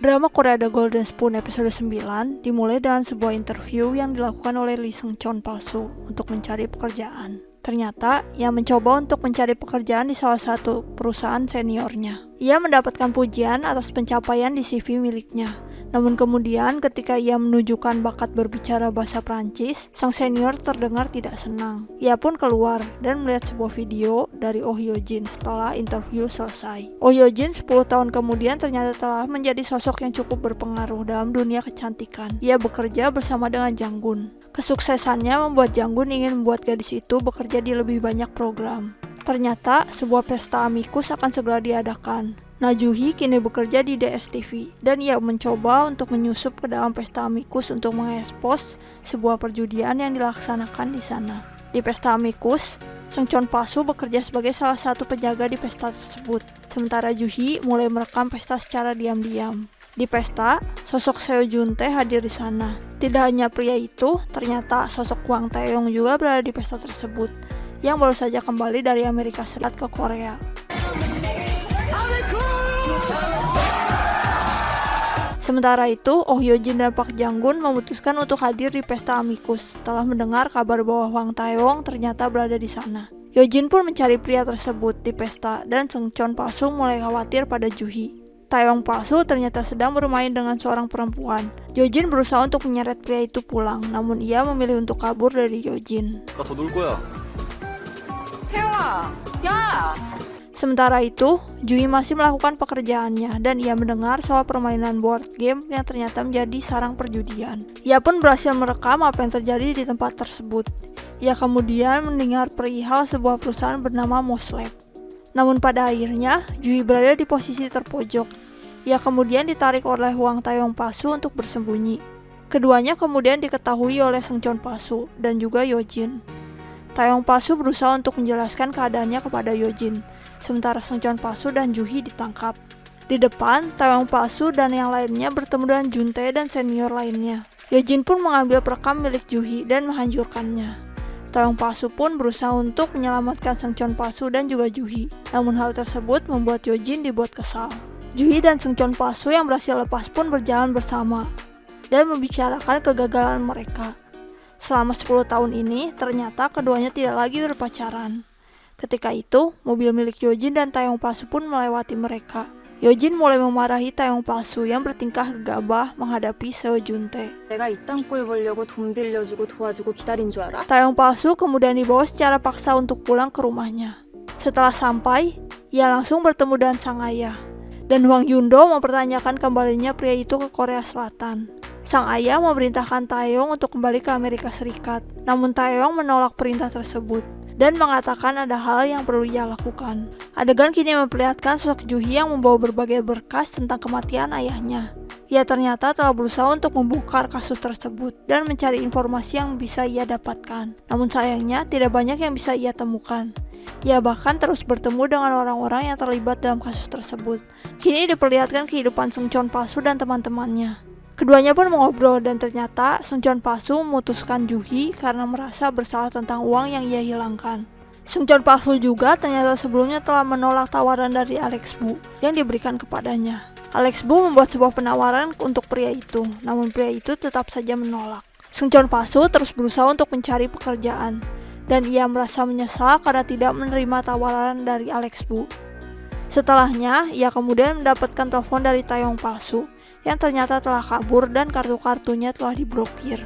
Drama Korea The Golden Spoon episode 9 dimulai dengan sebuah interview yang dilakukan oleh Lee Seung Chon palsu untuk mencari pekerjaan. Ternyata, ia mencoba untuk mencari pekerjaan di salah satu perusahaan seniornya. Ia mendapatkan pujian atas pencapaian di CV miliknya. Namun kemudian ketika ia menunjukkan bakat berbicara bahasa Prancis, sang senior terdengar tidak senang. Ia pun keluar dan melihat sebuah video dari Oh Hyo Jin setelah interview selesai. Oh Hyo Jin 10 tahun kemudian ternyata telah menjadi sosok yang cukup berpengaruh dalam dunia kecantikan. Ia bekerja bersama dengan Janggun. Kesuksesannya membuat Janggun ingin membuat gadis itu bekerja di lebih banyak program. Ternyata sebuah pesta amikus akan segera diadakan. Najuhi kini bekerja di DSTV dan ia mencoba untuk menyusup ke dalam pesta amikus untuk mengekspos sebuah perjudian yang dilaksanakan di sana. Di pesta amikus, Seung Chon Pasu bekerja sebagai salah satu penjaga di pesta tersebut. Sementara Juhi mulai merekam pesta secara diam-diam. Di pesta, sosok Seo Jun Tae hadir di sana. Tidak hanya pria itu, ternyata sosok Hwang Tae-yong juga berada di pesta tersebut, yang baru saja kembali dari Amerika Serikat ke Korea. Sementara itu, Oh Hyo Jin dan Park Jang-gun memutuskan untuk hadir di pesta amikus setelah mendengar kabar bahwa Hwang Tae-yong ternyata berada di sana. Hyo Jin pun mencari pria tersebut di pesta dan Seung Chon palsu mulai khawatir pada Juhi. Taeyong palsu ternyata sedang bermain dengan seorang perempuan. Hyo Jin berusaha untuk menyeret pria itu pulang, namun ia memilih untuk kabur dari Hyo Jin. Sementara itu, Juhi masih melakukan pekerjaannya dan ia mendengar soal permainan board game yang ternyata menjadi sarang perjudian. Ia pun berhasil merekam apa yang terjadi di tempat tersebut. Ia kemudian mendengar perihal sebuah perusahaan bernama Moslab. Namun pada akhirnya, Juhi berada di posisi terpojok. Ia kemudian ditarik oleh Hwang Tae-yong palsu untuk bersembunyi. Keduanya kemudian diketahui oleh Seung Chon palsu dan juga Hyo Jin. Taeyong palsu berusaha untuk menjelaskan keadaannya kepada Hyo Jin, sementara Seung Chon palsu dan Juhi ditangkap. Di depan, Taeyong palsu dan yang lainnya bertemu dengan Jun Tae dan senior lainnya. Hyo Jin pun mengambil perekam milik Juhi dan menghancurkannya. Taeyong palsu pun berusaha untuk menyelamatkan Seung Chon palsu dan juga Juhi. Namun hal tersebut membuat Hyo Jin dibuat kesal. Juhi dan Seung Chon palsu yang berhasil lepas pun berjalan bersama dan membicarakan kegagalan mereka. Selama 10 tahun ini, ternyata keduanya tidak lagi berpacaran. Ketika itu, mobil milik Hyo Jin dan Taeyong palsu pun melewati mereka. Hyo Jin mulai memarahi Taeyong palsu yang bertingkah gegabah menghadapi Seo Jun Tae. Taeyong palsu kemudian dibawa secara paksa untuk pulang ke rumahnya. Setelah sampai, ia langsung bertemu dengan sang ayah. Dan Hwang Yundo mempertanyakan kembalinya pria itu ke Korea Selatan. Sang ayah memerintahkan Taeyong untuk kembali ke Amerika Serikat. Namun Taeyong menolak perintah tersebut dan mengatakan ada hal yang perlu ia lakukan. Adegan kini memperlihatkan sosok Juhi yang membawa berbagai berkas tentang kematian ayahnya. Ia ternyata telah berusaha untuk membongkar kasus tersebut dan mencari informasi yang bisa ia dapatkan. Namun sayangnya tidak banyak yang bisa ia temukan. Ia bahkan terus bertemu dengan orang-orang yang terlibat dalam kasus tersebut. Kini diperlihatkan kehidupan Seung Chon palsu dan teman-temannya. Keduanya pun mengobrol dan ternyata Seung Chon palsu memutuskan Juhi karena merasa bersalah tentang uang yang ia hilangkan. Seung Chon palsu juga ternyata sebelumnya telah menolak tawaran dari Alex Bu yang diberikan kepadanya. Alex Bu membuat sebuah penawaran untuk pria itu, namun pria itu tetap saja menolak. Seung Chon palsu terus berusaha untuk mencari pekerjaan dan ia merasa menyesal karena tidak menerima tawaran dari Alex Bu. Setelahnya, ia kemudian mendapatkan telepon dari Taeyong palsu yang ternyata telah kabur dan kartu-kartunya telah diblokir.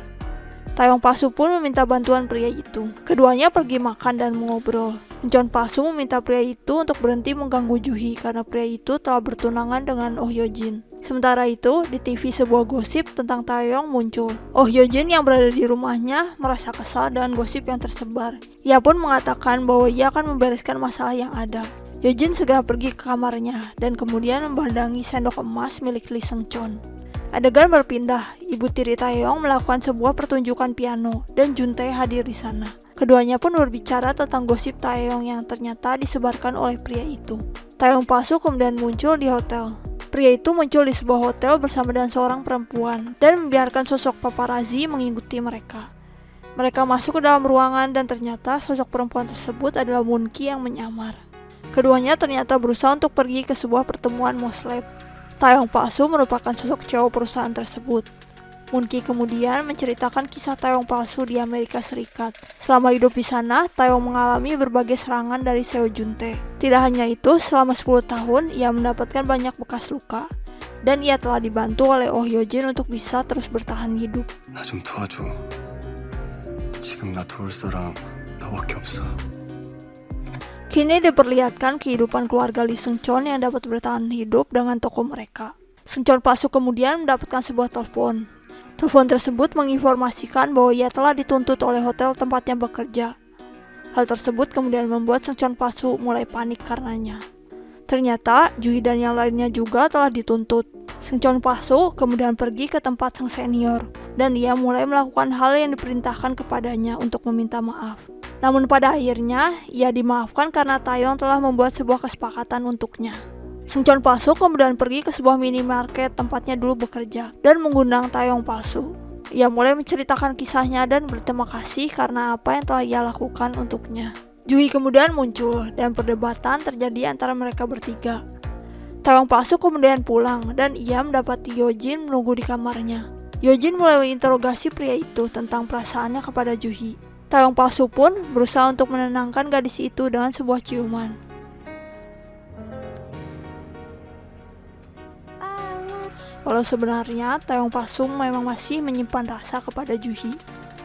Taeyong palsu pun meminta bantuan pria itu. Keduanya pergi makan dan mengobrol. Seung Chon palsu meminta pria itu untuk berhenti mengganggu Juhi karena pria itu telah bertunangan dengan Oh Hyo Jin. Sementara itu, di TV sebuah gosip tentang Taeyong muncul. Oh Hyo Jin yang berada di rumahnya merasa kesal dengan gosip yang tersebar. Ia pun mengatakan bahwa ia akan membereskan masalah yang ada. Hyo Jin segera pergi ke kamarnya dan kemudian memandangi sendok emas milik Lee Seung Chon. Adegan berpindah, ibu tiri Taeyong melakukan sebuah pertunjukan piano dan Jun Tae hadir di sana. Keduanya pun berbicara tentang gosip Taeyong yang ternyata disebarkan oleh pria itu. Taeyong palsu kemudian muncul di hotel. Pria itu muncul di sebuah hotel bersama dengan seorang perempuan dan membiarkan sosok paparazzi mengikuti mereka. Mereka masuk ke dalam ruangan dan ternyata sosok perempuan tersebut adalah Moon Ki yang menyamar. Keduanya ternyata berusaha untuk pergi ke sebuah pertemuan Moslab. Taeyong palsu merupakan sosok cowok perusahaan tersebut. Moon-ki kemudian menceritakan kisah Taeyong palsu di Amerika Serikat. Selama hidup di sana, Taeyong mengalami berbagai serangan dari Seo Juntae. Tidak hanya itu, selama 10 tahun ia mendapatkan banyak bekas luka. Dan ia telah dibantu oleh Oh Hyojin untuk bisa terus bertahan hidup. 나 좀 도와줘. 지금 나 도울 사람 너밖에 없어. Kini diperlihatkan kehidupan keluarga Lee Seung-cheon yang dapat bertahan hidup dengan toko mereka. Seung-cheon palsu kemudian mendapatkan sebuah telepon. Telepon tersebut menginformasikan bahwa ia telah dituntut oleh hotel tempatnya bekerja. Hal tersebut kemudian membuat Seung-cheon palsu mulai panik karenanya. Ternyata Jui dan yang lainnya juga telah dituntut. Seung-cheon palsu kemudian pergi ke tempat sang senior dan ia mulai melakukan hal yang diperintahkan kepadanya untuk meminta maaf. Namun pada akhirnya, ia dimaafkan karena Taeyong telah membuat sebuah kesepakatan untuknya. Seung-cheon palsu kemudian pergi ke sebuah minimarket tempatnya dulu bekerja dan mengundang Taeyong palsu. Ia mulai menceritakan kisahnya dan berterima kasih karena apa yang telah ia lakukan untuknya. Jui kemudian muncul dan perdebatan terjadi antara mereka bertiga. Taeyong palsu kemudian pulang dan ia mendapati Hyojin menunggu di kamarnya. Hyojin mulai menginterogasi pria itu tentang perasaannya kepada Juhi. Taeyong palsu pun berusaha untuk menenangkan gadis itu dengan sebuah ciuman. Walau sebenarnya Taeyong palsu memang masih menyimpan rasa kepada Juhi.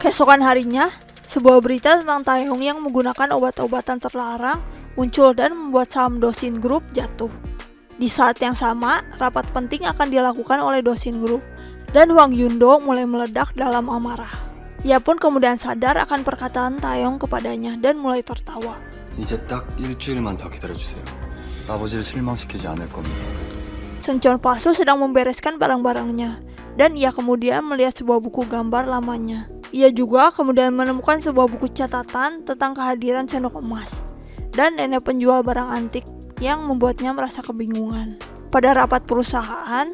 Keesokan harinya, sebuah berita tentang Taeyong yang menggunakan obat-obatan terlarang muncul dan membuat saham Dosin Group jatuh. Di saat yang sama, rapat penting akan dilakukan oleh Dosin Group dan Hwang Yundo mulai meledak dalam amarah. Ia pun kemudian sadar akan perkataan Taeyong kepadanya dan mulai tertawa. 이제 딱 일주일만 더 기다려주세요. 아버지를 실망시키지 않을 겁니다. Seung-cheon palsu sedang membereskan barang-barangnya dan ia kemudian melihat sebuah buku gambar lamanya. Ia juga kemudian menemukan sebuah buku catatan tentang kehadiran sendok emas dan nenek penjual barang antik yang membuatnya merasa kebingungan. Pada rapat perusahaan,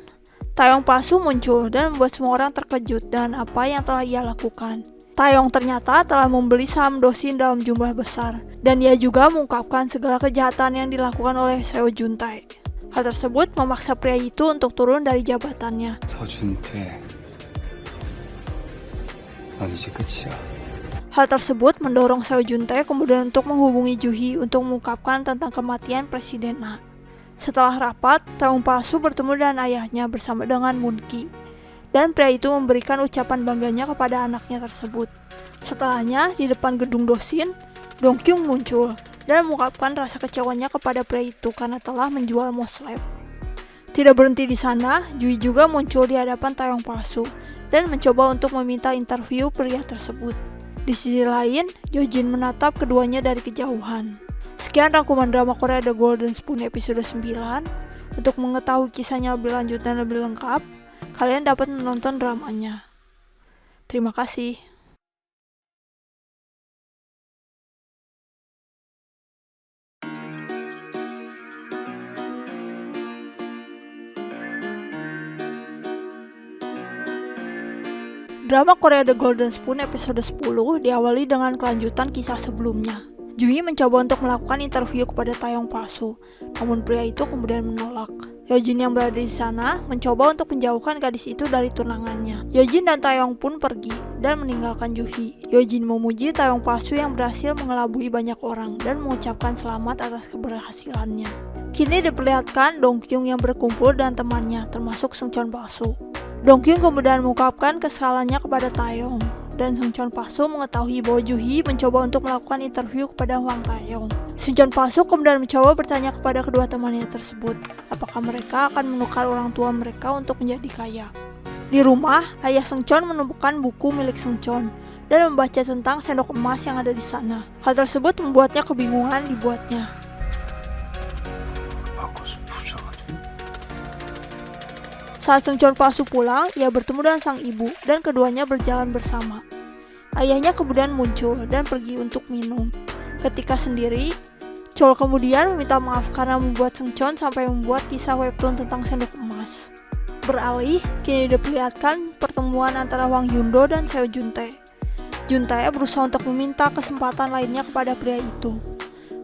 Taeyong palsu muncul dan membuat semua orang terkejut dengan apa yang telah ia lakukan. Taeyong ternyata telah membeli saham Dosin dalam jumlah besar dan ia juga mengungkapkan segala kejahatan yang dilakukan oleh Seo Juntae. Hal tersebut memaksa pria itu untuk turun dari jabatannya. 서준태, 난 이제 끝이야. Hal tersebut mendorong Seo Juntae kemudian untuk menghubungi Juhi untuk mengungkapkan tentang kematian Presiden Na. Setelah rapat, Taeyong palsu bertemu dengan ayahnya bersama dengan Moon-ki. Dan pria itu memberikan ucapan bangganya kepada anaknya tersebut. Setelahnya, di depan gedung Dosin, Dong-kyung muncul dan mengungkapkan rasa kecewanya kepada pria itu karena telah menjual Moslab. Tidak berhenti di sana, Jui juga muncul di hadapan Taeyong palsu dan mencoba untuk meminta interview pria tersebut. Di sisi lain, Hyojin menatap keduanya dari kejauhan. Sekian rangkuman drama Korea The Golden Spoon episode 9. Untuk mengetahui kisahnya lebih lanjut dan lebih lengkap, kalian dapat menonton dramanya. Terima kasih. Drama Korea The Golden Spoon episode 10 diawali dengan kelanjutan kisah sebelumnya. Jui mencoba untuk melakukan interview kepada Taeyong palsu, namun pria itu kemudian menolak. Hyojin yang berada di sana mencoba untuk menjauhkan gadis itu dari tunangannya. Hyojin dan Taeyong pun pergi dan meninggalkan Juhi. Hyojin memuji Taeyong palsu yang berhasil mengelabui banyak orang dan mengucapkan selamat atas keberhasilannya. Kini diperlihatkan Dong-kyung yang berkumpul dengan temannya, termasuk Seung-cheon palsu. Dong-kyung kemudian mengungkapkan kesalahannya kepada Taeyong, dan Seung-cheon palsu mengetahui bahwa Juhi mencoba untuk melakukan interview kepada Hwang Taeyong. Seung-cheon palsu kemudian mencoba bertanya kepada kedua temannya tersebut, apakah mereka akan menukar orang tua mereka untuk menjadi kaya. Di rumah, ayah Seung-cheon menemukan buku milik Seung-cheon dan membaca tentang sendok emas yang ada di sana. Hal tersebut membuatnya kebingungan dibuatnya. Saat Seung-cheon palsu pulang, ia bertemu dengan sang ibu dan keduanya berjalan bersama. Ayahnya kemudian muncul dan pergi untuk minum. Ketika sendiri, Chol kemudian meminta maaf karena membuat Seung-cheon sampai membuat kisah webtoon tentang sendok emas. Beralih, kini diperlihatkan pertemuan antara Hwang Yundo dan Seo Juntae. Juntae berusaha untuk meminta kesempatan lainnya kepada pria itu.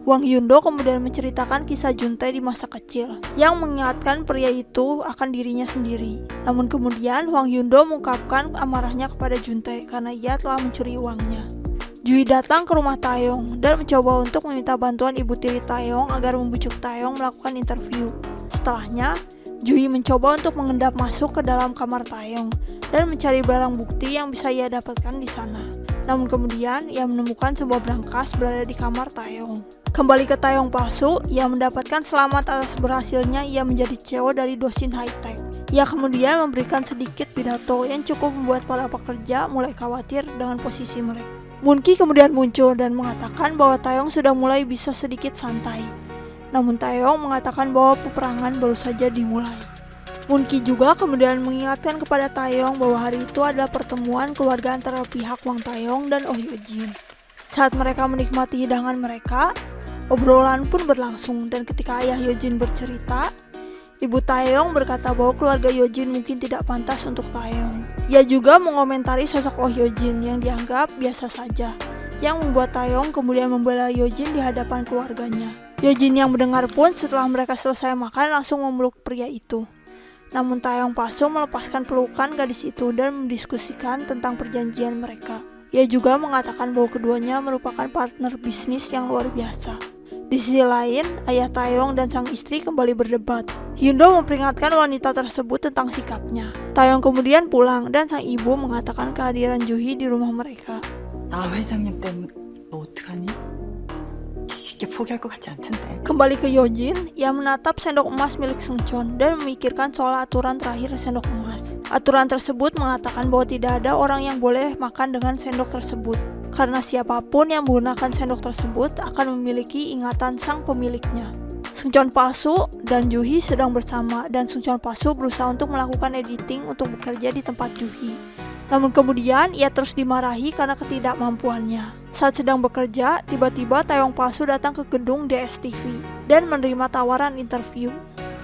Hwang Yundo kemudian menceritakan kisah Juntae di masa kecil yang mengingatkan pria itu akan dirinya sendiri. Namun kemudian Hwang Yundo mengungkapkan amarahnya kepada Juntae karena ia telah mencuri uangnya. Juhi datang ke rumah Taeyong dan mencoba untuk meminta bantuan ibu tiri Taeyong agar membujuk Taeyong melakukan interview. Setelahnya, Juhi mencoba untuk mengendap masuk ke dalam kamar Taeyong dan mencari barang bukti yang bisa ia dapatkan di sana. Namun kemudian ia menemukan sebuah brankas berada di kamar Taeyong. Kembali ke Taeyong palsu, ia mendapatkan selamat atas berhasilnya ia menjadi CEO dari Dosin High Tech. Ia kemudian memberikan sedikit pidato yang cukup membuat para pekerja mulai khawatir dengan posisi mereka. Moon-ki kemudian muncul dan mengatakan bahwa Taeyong sudah mulai bisa sedikit santai. Namun Taeyong mengatakan bahwa peperangan baru saja dimulai. Moon-ki juga kemudian mengingatkan kepada Taeyong bahwa hari itu adalah pertemuan keluarga antara pihak Hwang Taeyong dan Oh Hyo-jin. Saat mereka menikmati hidangan mereka, obrolan pun berlangsung dan ketika ayah Hyojin bercerita, ibu Taeyong berkata bahwa keluarga Hyojin mungkin tidak pantas untuk Taeyong. Ia juga mengomentari sosok Oh Hyojin yang dianggap biasa saja, yang membuat Taeyong kemudian membela Hyojin di hadapan keluarganya. Hyojin yang mendengar pun setelah mereka selesai makan langsung memeluk pria itu. Namun Taeyong palsu melepaskan pelukan gadis itu dan mendiskusikan tentang perjanjian mereka. Ia juga mengatakan bahwa keduanya merupakan partner bisnis yang luar biasa. Di sisi lain, ayah Taeyong dan sang istri kembali berdebat. Hyundo memperingatkan wanita tersebut tentang sikapnya. Taeyong kemudian pulang dan sang ibu mengatakan kehadiran Juhi di rumah mereka. 나 회장님 때문에 너 어떡하니? 쉽게 포기할 것 같지 않던데. Kembali ke Hyojin, ia menatap sendok emas milik Seungcheon dan memikirkan soal aturan terakhir sendok emas. Aturan tersebut mengatakan bahwa tidak ada orang yang boleh makan dengan sendok tersebut, karena siapapun yang menggunakan sendok tersebut akan memiliki ingatan sang pemiliknya. Seungcheon palsu dan Juhi sedang bersama dan Seungcheon palsu berusaha untuk melakukan editing untuk bekerja di tempat Juhi. Namun kemudian ia terus dimarahi karena ketidakmampuannya. Saat sedang bekerja, tiba-tiba Taeyong palsu datang ke gedung DSTV dan menerima tawaran interview.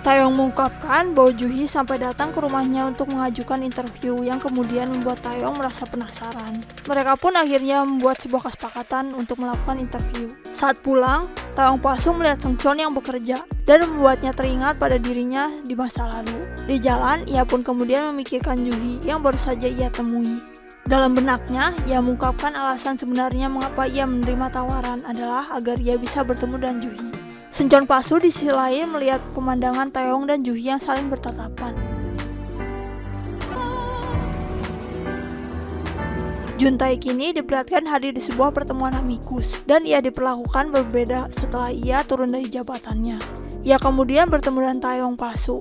Taeyong mengungkapkan bahwa Juhi sampai datang ke rumahnya untuk mengajukan interview yang kemudian membuat Taeyong merasa penasaran. Mereka pun akhirnya membuat sebuah kesepakatan untuk melakukan interview. Saat pulang, Taeyong palsu melihat Seungcheon yang bekerja dan membuatnya teringat pada dirinya di masa lalu. Di jalan, ia pun kemudian memikirkan Juhi yang baru saja ia temui. Dalam benaknya, ia mengungkapkan alasan sebenarnya mengapa ia menerima tawaran adalah agar ia bisa bertemu dengan Juhi. Seungcheon palsu di sisi lain melihat pemandangan Taeyong dan Juhi yang saling bertatapan. Juntae kini diperlihatkan hadir di sebuah pertemuan amikus dan ia diperlakukan berbeda setelah ia turun dari jabatannya. Ia kemudian bertemu dengan Taeyong palsu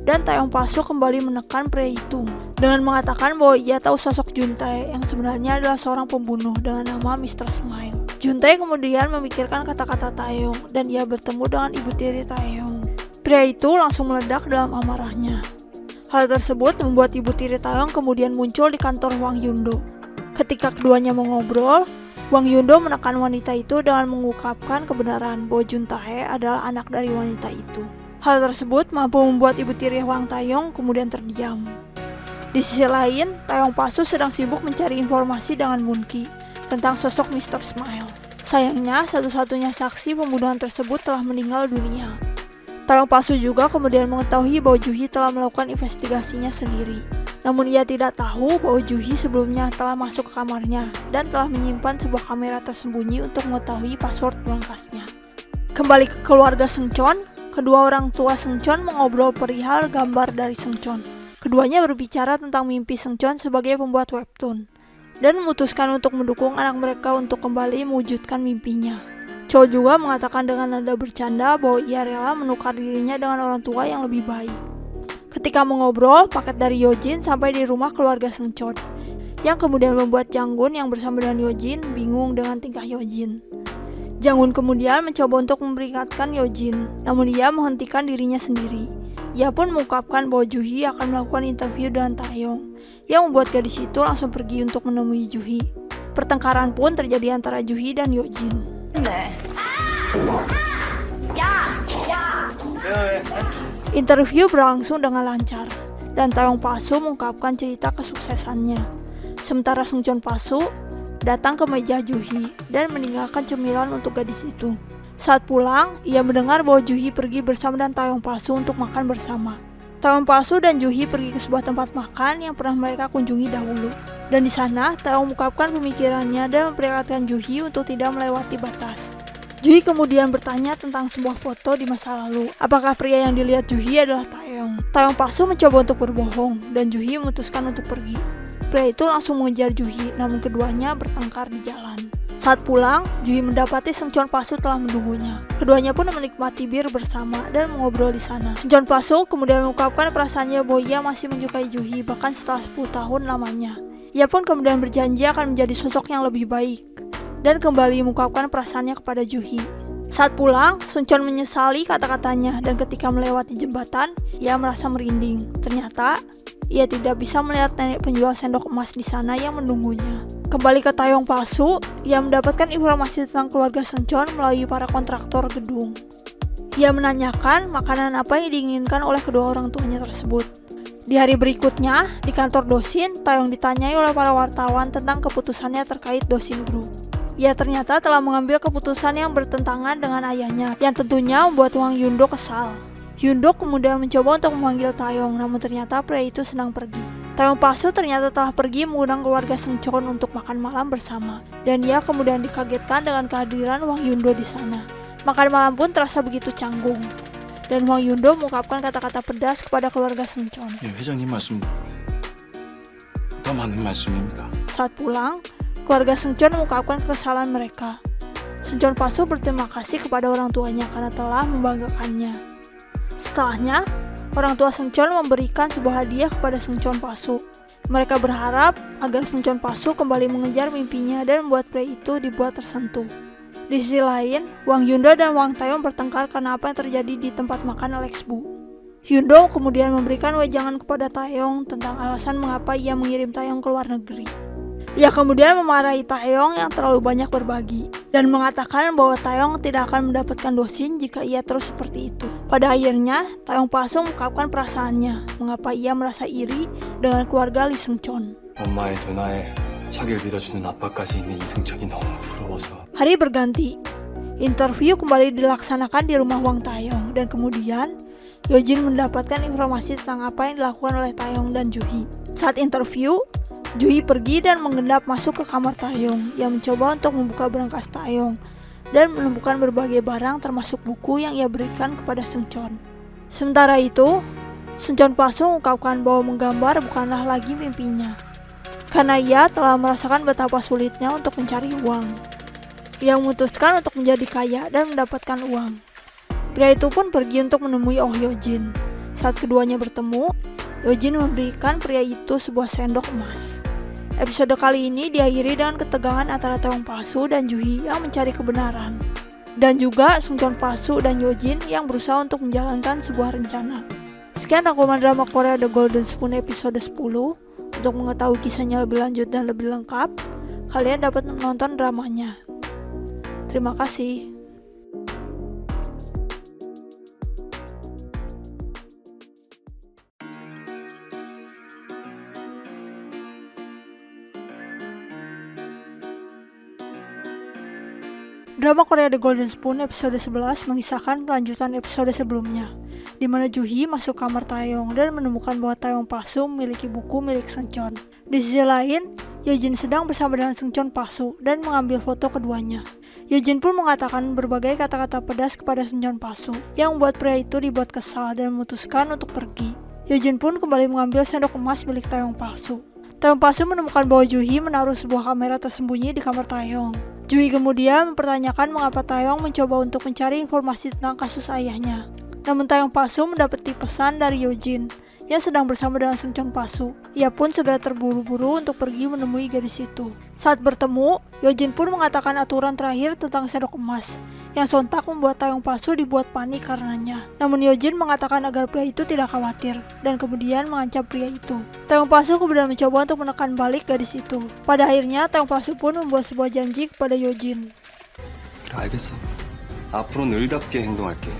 dan Taeyong palsu kembali menekan pria itu dengan mengatakan bahwa ia tahu sosok Juntae yang sebenarnya adalah seorang pembunuh dengan nama Mr. Smile. Juntae kemudian memikirkan kata-kata Taeyong dan ia bertemu dengan ibu tiri Taeyong. Pria itu langsung meledak dalam amarahnya. Hal tersebut membuat ibu tiri Taeyong kemudian muncul di kantor Hwang Yundo. Ketika keduanya mengobrol, Hwang Yundo menekan wanita itu dengan mengungkapkan kebenaran bahwa Juntae adalah anak dari wanita itu. Hal tersebut mampu membuat ibu tiri Hwang Taeyong kemudian terdiam. Di sisi lain, Taeyong palsu sedang sibuk mencari informasi dengan Moon-ki tentang sosok Mr. Smile. Sayangnya, satu-satunya saksi pembunuhan tersebut telah meninggal dunia. Taeyong palsu juga kemudian mengetahui bahwa Juhi telah melakukan investigasinya sendiri. Namun ia tidak tahu bahwa Juhi sebelumnya telah masuk ke kamarnya dan telah menyimpan sebuah kamera tersembunyi untuk mengetahui password berangkasnya. Kembali ke keluarga Seungcheon, kedua orang tua Seungcheon mengobrol perihal gambar dari Seungcheon. Keduanya berbicara tentang mimpi Seungcheon sebagai pembuat webtoon dan memutuskan untuk mendukung anak mereka untuk kembali mewujudkan mimpinya. Cho juga mengatakan dengan nada bercanda bahwa ia rela menukar dirinya dengan orang tua yang lebih baik. Ketika mengobrol, paket dari Hyojin sampai di rumah keluarga Seungcheon, yang kemudian membuat Janggun yang bersama dengan Hyojin bingung dengan tingkah Hyojin. Janggun kemudian mencoba untuk memperingatkan Hyojin, namun ia menghentikan dirinya sendiri. Ia pun mengungkapkan bahwa Juhi akan melakukan interview dengan Taeyong, yang membuat gadis itu langsung pergi untuk menemui Juhi. Pertengkaran pun terjadi antara Juhi dan Hyojin. Interview berlangsung dengan lancar, dan Taeyong palsu mengungkapkan cerita kesuksesannya. Sementara Seungcheon palsu datang ke meja Juhi dan meninggalkan cemilan untuk gadis itu. Saat pulang, ia mendengar bahwa Juhi pergi bersama dan Taeyong palsu untuk makan bersama. Taeyong palsu dan Juhi pergi ke sebuah tempat makan yang pernah mereka kunjungi dahulu. Dan di sana, Taeyong mengungkapkan pemikirannya dan memperingatkan Juhi untuk tidak melewati batas. Juhi kemudian bertanya tentang sebuah foto di masa lalu. Apakah pria yang dilihat Juhi adalah Taeyong? Taeyong palsu mencoba untuk berbohong, dan Juhi memutuskan untuk pergi. Pria itu langsung mengejar Juhi, namun keduanya bertengkar di jalan. Saat pulang, Juhi mendapati Seungcheon palsu telah menunggunya. Keduanya pun menikmati bir bersama dan mengobrol di sana. Seungcheon palsu kemudian mengungkapkan perasaannya bahwa ia masih menyukai Juhi bahkan setelah 10 tahun lamanya. Ia pun kemudian berjanji akan menjadi sosok yang lebih baik dan kembali mengungkapkan perasaannya kepada Juhi. Saat pulang, Seungcheon menyesali kata-katanya dan ketika melewati jembatan, ia merasa merinding. Ternyata, ia tidak bisa melihat nenek penjual sendok emas di sana yang menunggunya. Kembali ke Taeyong palsu, ia mendapatkan informasi tentang keluarga Seungcheon melalui para kontraktor gedung. Ia menanyakan makanan apa yang diinginkan oleh kedua orang tuanya tersebut. Di hari berikutnya, di kantor Dosin, Taeyong ditanyai oleh para wartawan tentang keputusannya terkait Dosin Group. Ia ternyata telah mengambil keputusan yang bertentangan dengan ayahnya, yang tentunya membuat Hwang Yundo kesal. Yundo kemudian mencoba untuk memanggil Taeyong, namun ternyata pria itu sedang pergi. Taeyong palsu ternyata telah pergi mengundang keluarga Seungcheon untuk makan malam bersama, dan ia kemudian dikagetkan dengan kehadiran Hwang Yundo di sana. Makan malam pun terasa begitu canggung, dan Hwang Yundo mengungkapkan kata-kata pedas kepada keluarga Seungcheon. 예, 회장님 말씀 다 맞는 말씀입니다. Saat pulang, keluarga Seungcheon mengungkapkan kesalahan mereka. Seungcheon palsu berterima kasih kepada orang tuanya karena telah membanggakannya. Setelahnya, orang tua Seungcheon memberikan sebuah hadiah kepada Seungcheon palsu. Mereka berharap agar Seungcheon palsu kembali mengejar mimpinya dan membuat pria itu dibuat tersentuh. Di sisi lain, Hwang Yundo dan Hwang Taeyong bertengkar karena apa yang terjadi di tempat makan Alex Bu. Yundo kemudian memberikan wejangan kepada Taeyong tentang alasan mengapa ia mengirim Taeyong ke luar negeri. Ia kemudian memarahi Taeyong yang terlalu banyak berbagi dan mengatakan bahwa Taeyong tidak akan mendapatkan Dosin jika ia terus seperti itu. Pada akhirnya, Taeyong palsu mengungkapkan perasaannya, mengapa ia merasa iri dengan keluarga Lee Seungcheon. 엄마의 누나의 자기를 믿어주는 아빠까지 있는 이승철이 너무 부러워서. Hari berganti. Interview kembali dilaksanakan di rumah Hwang Taeyong dan kemudian Yojin mendapatkan informasi tentang apa yang dilakukan oleh Taeyong dan Juhi. Saat interview, Juhi pergi dan mengendap masuk ke kamar Taeyong yang mencoba untuk membuka berangkas Taeyong dan menemukan berbagai barang termasuk buku yang ia berikan kepada Seungcheon. Sementara itu, Seungcheon palsu mengungkapkan bahwa menggambar bukanlah lagi mimpinya karena ia telah merasakan betapa sulitnya untuk mencari uang. Ia memutuskan untuk menjadi kaya dan mendapatkan uang. Pria itu pun pergi untuk menemui Oh Yojin. Saat keduanya bertemu, Yojin memberikan pria itu sebuah sendok emas. Episode kali ini diakhiri dengan ketegangan antara Taeyong palsu dan Juhi yang mencari kebenaran, dan juga Seungcheon palsu dan Yojin yang berusaha untuk menjalankan sebuah rencana. Sekian rangkuman drama Korea The Golden Spoon episode 10. Untuk mengetahui kisahnya lebih lanjut dan lebih lengkap, kalian dapat menonton dramanya. Terima kasih. Drama Korea The Golden Spoon episode 11 mengisahkan kelanjutan episode sebelumnya, di mana Juhi masuk kamar Taeyong dan menemukan bahwa Taeyong palsu memiliki buku milik Seungcheon. Di sisi lain, Yojin sedang bersama dengan Seungcheon palsu dan mengambil foto keduanya. Yojin pun mengatakan berbagai kata-kata pedas kepada Seungcheon palsu yang membuat pria itu dibuat kesal dan memutuskan untuk pergi. Yojin pun kembali mengambil sendok emas milik Taeyong palsu. Taeyong palsu menemukan bahwa Juhi menaruh sebuah kamera tersembunyi di kamar Taeyong. Juhi kemudian mempertanyakan mengapa Taeyong mencoba untuk mencari informasi tentang kasus ayahnya. Namun Taeyong palsu mendapati pesan dari Yojin yang sedang bersama dengan Seungcheon palsu. Ia pun segera terburu-buru untuk pergi menemui gadis itu. Saat bertemu, Yojin pun mengatakan aturan terakhir tentang sendok emas, yang sontak membuat Taeyong palsu dibuat panik karenanya. Namun Yojin mengatakan agar pria itu tidak khawatir, dan kemudian mengancam pria itu. Taeyong palsu kemudian mencoba untuk menekan balik gadis itu. Pada akhirnya, Taeyong palsu pun membuat sebuah janji kepada Yojin. 그래, 알겠어. 앞으로는 을답게 행동할게.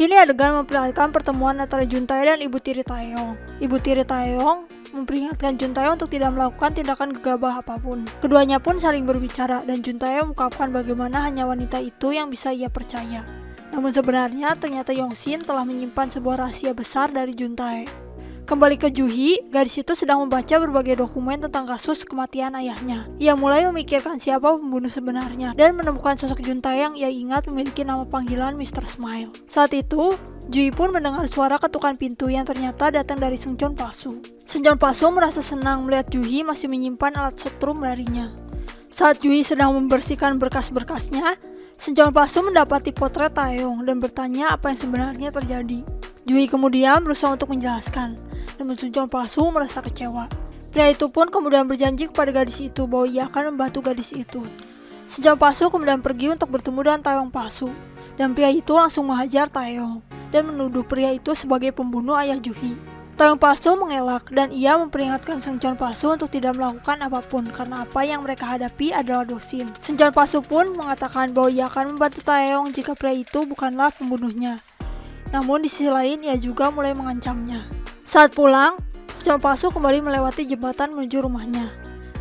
Kini adegan memperlihatkan pertemuan antara Juntae dan ibu tiri Taeyong. Ibu tiri Taeyong memperingatkan Juntae untuk tidak melakukan tindakan gegabah apapun. Keduanya pun saling berbicara dan Juntae mengungkapkan bagaimana hanya wanita itu yang bisa ia percaya. Namun sebenarnya ternyata Yongshin telah menyimpan sebuah rahasia besar dari Juntae. Kembali ke Juhi, gadis itu sedang membaca berbagai dokumen tentang kasus kematian ayahnya. Ia mulai memikirkan siapa pembunuh sebenarnya dan menemukan sosok Juntae yang ia ingat memiliki nama panggilan Mr. Smile. Saat itu, Juhi pun mendengar suara ketukan pintu yang ternyata datang dari Seungcheon palsu. Seungcheon palsu merasa senang melihat Juhi masih menyimpan alat setrum darinya. Saat Juhi sedang membersihkan berkas-berkasnya, Seungcheon palsu mendapati potret Taeyong dan bertanya apa yang sebenarnya terjadi. Juhi kemudian berusaha untuk menjelaskan, namun Seungcheon palsu merasa kecewa. Pria itu pun kemudian berjanji kepada gadis itu bahwa ia akan membantu gadis itu. Seungcheon palsu kemudian pergi untuk bertemu dengan Taeyong palsu, dan pria itu langsung menghajar Taeyong dan menuduh pria itu sebagai pembunuh ayah Juhi. Taeyong palsu mengelak dan ia memperingatkan Seungcheon palsu untuk tidak melakukan apapun karena apa yang mereka hadapi adalah dosin. Seungcheon palsu pun mengatakan bahwa ia akan membantu Taeyong jika pria itu bukanlah pembunuhnya. Namun di sisi lain ia juga mulai mengancamnya. Saat pulang, Seungcheon palsu kembali melewati jembatan menuju rumahnya,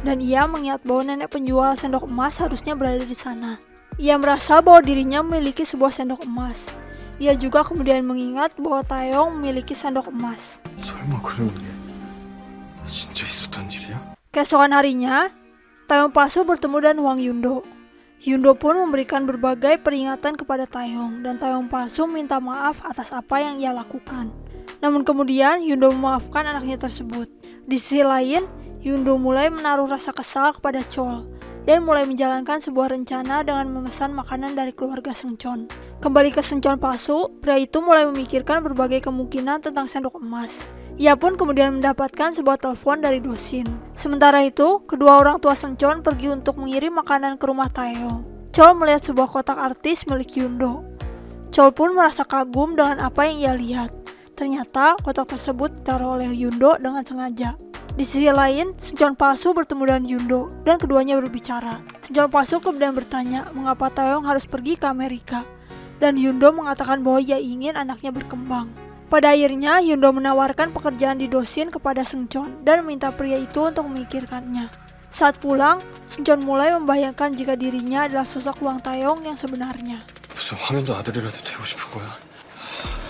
dan ia mengingat bahwa nenek penjual sendok emas harusnya berada di sana. Ia merasa bahwa dirinya memiliki sebuah sendok emas. Ia juga kemudian mengingat bahwa Taeyong memiliki sendok emas. 설마 그런 게 진짜 있었던 일이야? Keesokan harinya, Taeyong palsu bertemu dengan Hwang Yundo. Yundo pun memberikan berbagai peringatan kepada Taeyong, dan Taeyong palsu minta maaf atas apa yang ia lakukan. Namun kemudian Yundo memaafkan anaknya tersebut. Di sisi lain, Yundo mulai menaruh rasa kesal kepada Chol dan mulai menjalankan sebuah rencana dengan memesan makanan dari keluarga Seungcheon. Kembali ke Seungcheon palsu, pria itu mulai memikirkan berbagai kemungkinan tentang sendok emas. Ia pun kemudian mendapatkan sebuah telepon dari Dosin. Sementara itu, kedua orang tua Seungcheon pergi untuk mengirim makanan ke rumah Taeyong. Chol melihat sebuah kotak artis milik Yundo. Chol pun merasa kagum dengan apa yang ia lihat. Ternyata kotak tersebut ditaruh oleh Yundo dengan sengaja. Di sisi lain, Seungcheon palsu bertemu dengan Yundo dan keduanya berbicara. Seungcheon palsu kemudian bertanya mengapa Taeyong harus pergi ke Amerika, dan Yundo mengatakan bahwa ia ingin anaknya berkembang. Pada akhirnya, Yundo menawarkan pekerjaan di Dosin kepada Seungcheon dan meminta pria itu untuk memikirkannya. Saat pulang, Seungcheon mulai membayangkan jika dirinya adalah sosok Hwang Taeyong yang sebenarnya. 무슨 황현도 아들이라도 되고 싶은 거야?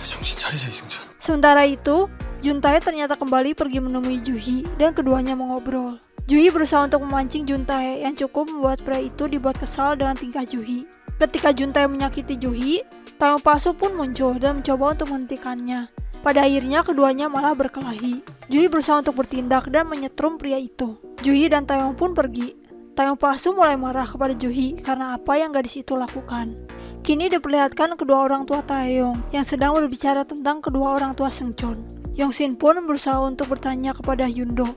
정신 차리자 이승철. Sementara itu, Juntae ternyata kembali pergi menemui Juhi dan keduanya mengobrol. Juhi berusaha untuk memancing Juntae yang cukup membuat pria itu dibuat kesal dengan tingkah Juhi. Ketika Juntae menyakiti Juhi, Taeyong palsu pun muncul dan mencoba untuk menghentikannya. Pada akhirnya keduanya malah berkelahi. Juhi berusaha untuk bertindak dan menyetrum pria itu. Juhi dan Taeyong pun pergi. Taeyong palsu mulai marah kepada Juhi karena apa yang gadis itu lakukan. Kini diperlihatkan kedua orang tua Taeyong yang sedang berbicara tentang kedua orang tua Seungcheon. Yongshin pun berusaha untuk bertanya kepada Yundo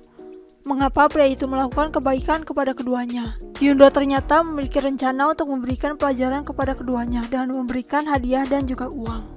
mengapa pria itu melakukan kebaikan kepada keduanya. Yundo ternyata memiliki rencana untuk memberikan pelajaran kepada keduanya dengan memberikan hadiah dan juga uang.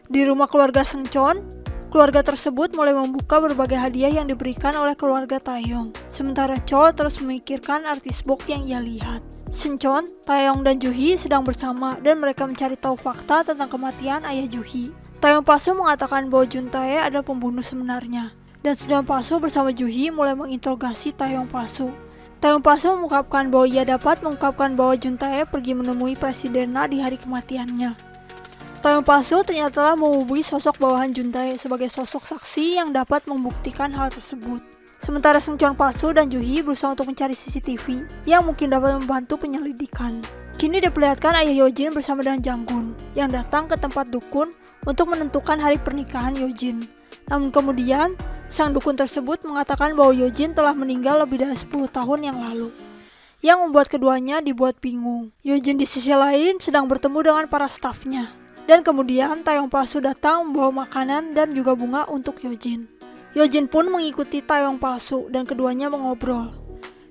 Di rumah keluarga Seungcheon, keluarga tersebut mulai membuka berbagai hadiah yang diberikan oleh keluarga Taeyong. Sementara Chol terus memikirkan artis box yang ia lihat. Seungcheon, Taeyong dan Juhi sedang bersama dan mereka mencari tahu fakta tentang kematian ayah Juhi. Taeyong palsu mengatakan bahwa Juntae adalah pembunuh sebenarnya, dan Seungcheon palsu bersama Juhi mulai menginterogasi Taeyong palsu. Taeyong palsu mengungkapkan bahwa ia dapat mengungkapkan bahwa Juntae pergi menemui Presidenna di hari kematiannya. Taeyong palsu ternyata telah menghubungi sosok bawahan Juntae sebagai sosok saksi yang dapat membuktikan hal tersebut. Sementara Seungcheon palsu dan Juhi berusaha untuk mencari CCTV yang mungkin dapat membantu penyelidikan. Kini diperlihatkan ayah Yojin bersama dengan Janggun yang datang ke tempat dukun untuk menentukan hari pernikahan Yojin. Namun kemudian, sang dukun tersebut mengatakan bahwa Yojin telah meninggal lebih dari 10 tahun yang lalu, yang membuat keduanya dibuat bingung. Yojin di sisi lain sedang bertemu dengan para stafnya. Dan kemudian Taeyong palsu datang membawa makanan dan juga bunga untuk Yojin. Yojin pun mengikuti Taeyong palsu dan keduanya mengobrol.